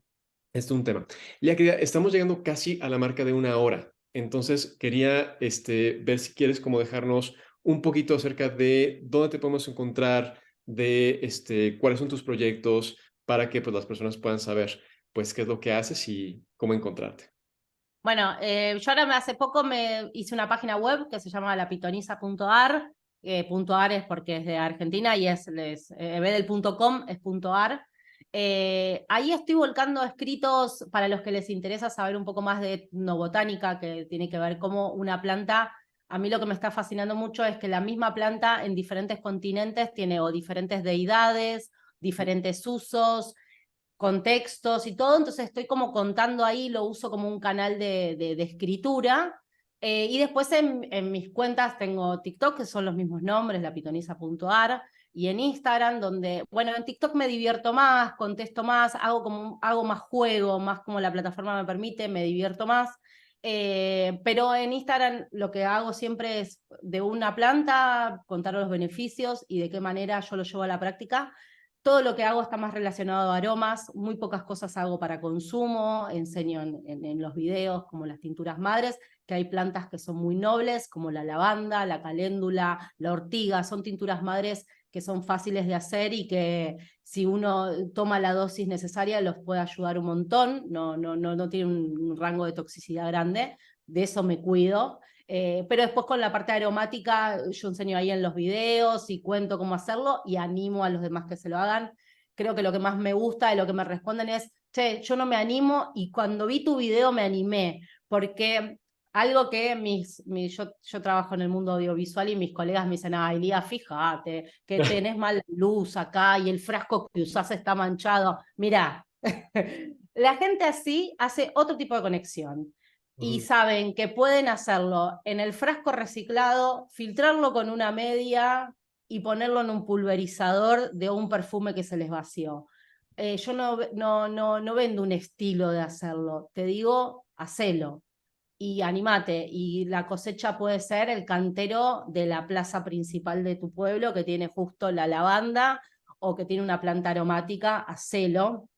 Ya que estamos llegando casi a la marca de una hora. Entonces, quería ver si quieres como dejarnos un poquito acerca de dónde te podemos encontrar, de cuáles son tus proyectos, para que pues, las personas puedan saber pues qué es lo que haces y cómo encontrarte. Bueno, yo ahora hace poco me hice una página web que se llama lapitoniza.ar. Punto .ar es porque es de Argentina y en vez del punto .com es punto .ar. Ahí estoy volcando escritos para los que les interesa saber un poco más de etnobotánica, que tiene que ver cómo una planta, a mí lo que me está fascinando mucho es que la misma planta en diferentes continentes tiene o diferentes deidades, diferentes usos, contextos y todo, entonces estoy como contando ahí, lo uso como un canal de escritura. Y después en mis cuentas tengo TikTok, que son los mismos nombres, lapitoniza.ar, y en Instagram, donde, bueno, en TikTok me divierto más, contesto más, hago más juego, más como la plataforma me permite, me divierto más. Pero en Instagram lo que hago siempre es de una planta, contar los beneficios y de qué manera yo lo llevo a la práctica. Todo lo que hago está más relacionado a aromas, muy pocas cosas hago para consumo, enseño en los videos como las tinturas madres, que hay plantas que son muy nobles, como la lavanda, la caléndula, la ortiga, son tinturas madres que son fáciles de hacer y que si uno toma la dosis necesaria los puede ayudar un montón, no tiene un rango de toxicidad grande, de eso me cuido. Pero después con la parte aromática yo enseño ahí en los videos y cuento cómo hacerlo y animo a los demás que se lo hagan. Creo que lo que más me gusta y lo que me responden es, che, yo no me animo y cuando vi tu video me animé, porque algo que yo trabajo en el mundo audiovisual y mis colegas me dicen, ay, Lía, fíjate, que tenés mala luz acá y el frasco que usás está manchado. Mirá, la gente así hace otro tipo de conexión y Ujú. saben que pueden hacerlo en el frasco reciclado, filtrarlo con una media y ponerlo en un pulverizador de un perfume que se les vació. Yo no vendo un estilo de hacerlo, te digo, hacelo y animate. Y la cosecha puede ser el cantero de la plaza principal de tu pueblo que tiene justo la lavanda o que tiene una planta aromática, hacelo.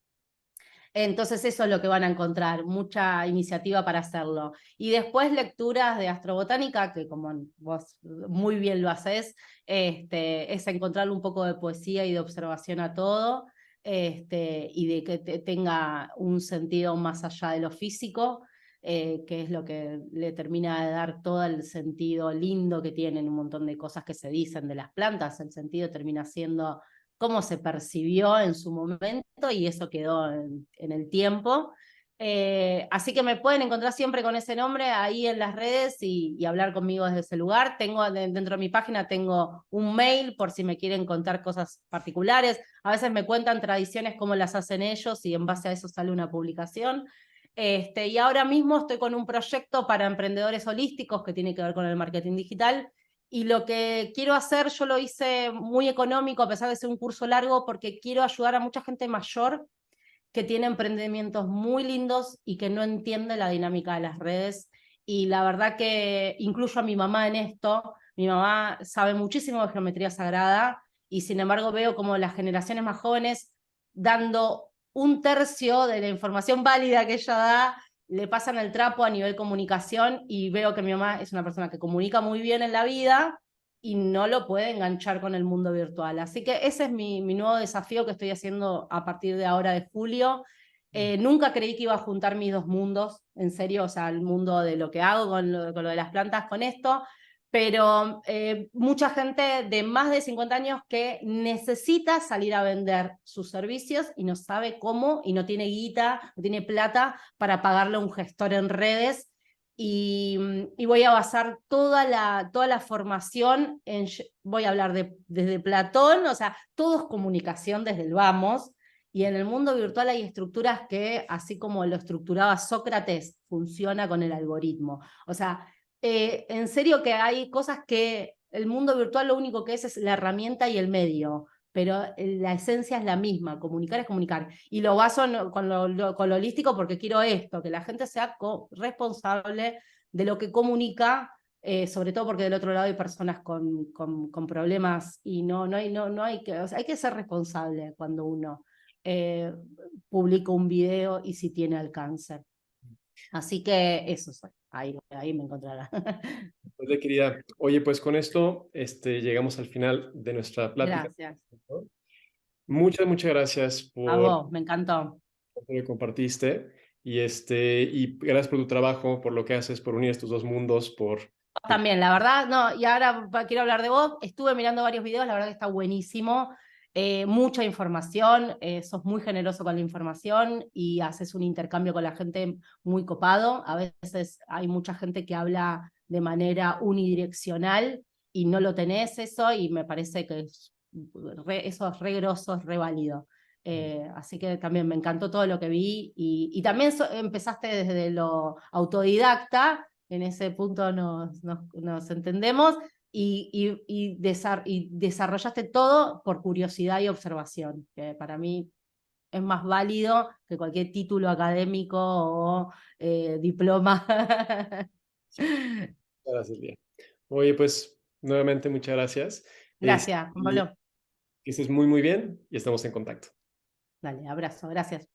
Entonces eso es lo que van a encontrar, mucha iniciativa para hacerlo. Y después lecturas de astrobotánica, que como vos muy bien lo haces, es encontrarle un poco de poesía y de observación a todo, y de que tenga un sentido más allá de lo físico, que es lo que le termina de dar todo el sentido lindo que tienen un montón de cosas que se dicen de las plantas. El sentido termina siendo cómo se percibió en su momento y eso quedó en el tiempo. Así que me pueden encontrar siempre con ese nombre ahí en las redes y hablar conmigo desde ese lugar. Dentro de mi página tengo un mail por si me quieren contar cosas particulares. A veces me cuentan tradiciones, cómo las hacen ellos y en base a eso sale una publicación. Y ahora mismo estoy con un proyecto para emprendedores holísticos que tiene que ver con el marketing digital. Y lo que quiero hacer, yo lo hice muy económico, a pesar de ser un curso largo, porque quiero ayudar a mucha gente mayor que tiene emprendimientos muy lindos y que no entiende la dinámica de las redes. Y la verdad que incluyo a mi mamá en esto. Mi mamá sabe muchísimo de geometría sagrada y sin embargo veo como las generaciones más jóvenes dando un tercio de la información válida que ella da, le pasan el trapo a nivel comunicación y veo que mi mamá es una persona que comunica muy bien en la vida y no lo puede enganchar con el mundo virtual. Así que ese es mi nuevo desafío que estoy haciendo a partir de ahora de julio. Nunca creí que iba a juntar mis dos mundos, en serio, o sea, el mundo de lo que hago con lo de las plantas, con esto, pero mucha gente de más de 50 años que necesita salir a vender sus servicios y no sabe cómo y no tiene guita, no tiene plata para pagarle a un gestor en redes y voy a basar toda la formación en, voy a hablar desde Platón, o sea, todo es comunicación desde el vamos, y en el mundo virtual hay estructuras que, así como lo estructuraba Sócrates, funciona con el algoritmo. O sea, en serio que hay cosas que el mundo virtual lo único que es la herramienta y el medio, pero la esencia es la misma, comunicar es comunicar. Y lo baso con lo holístico porque quiero esto, que la gente sea responsable de lo que comunica, sobre todo porque del otro lado hay personas con problemas y no hay que, o sea, hay que ser responsable cuando uno eh, publica un video y si tiene alcance. Así que eso soy, ahí me encontrará. Pues, querida, oye, pues con esto llegamos al final de nuestra plática. Gracias. Muchas, muchas gracias A por vos, me encantó. lo que compartiste y gracias por tu trabajo, por lo que haces, por unir estos dos mundos, por... También, la verdad, no, y ahora quiero hablar de vos. Estuve mirando varios videos, la verdad que está buenísimo. Mucha información, sos muy generoso con la información y haces un intercambio con la gente muy copado. A veces hay mucha gente que habla de manera unidireccional y no lo tenés eso, y me parece que eso es re grosso, es re válido. Así que también me encantó todo lo que vi y también empezaste desde lo autodidacta, en ese punto nos entendemos, y desarrollaste todo por curiosidad y observación, que para mí es más válido que cualquier título académico o diploma. Gracias, Lía. Oye, pues nuevamente muchas gracias. Gracias, Juan Y Pablo. que estés muy, muy bien y estamos en contacto. Dale, abrazo, gracias.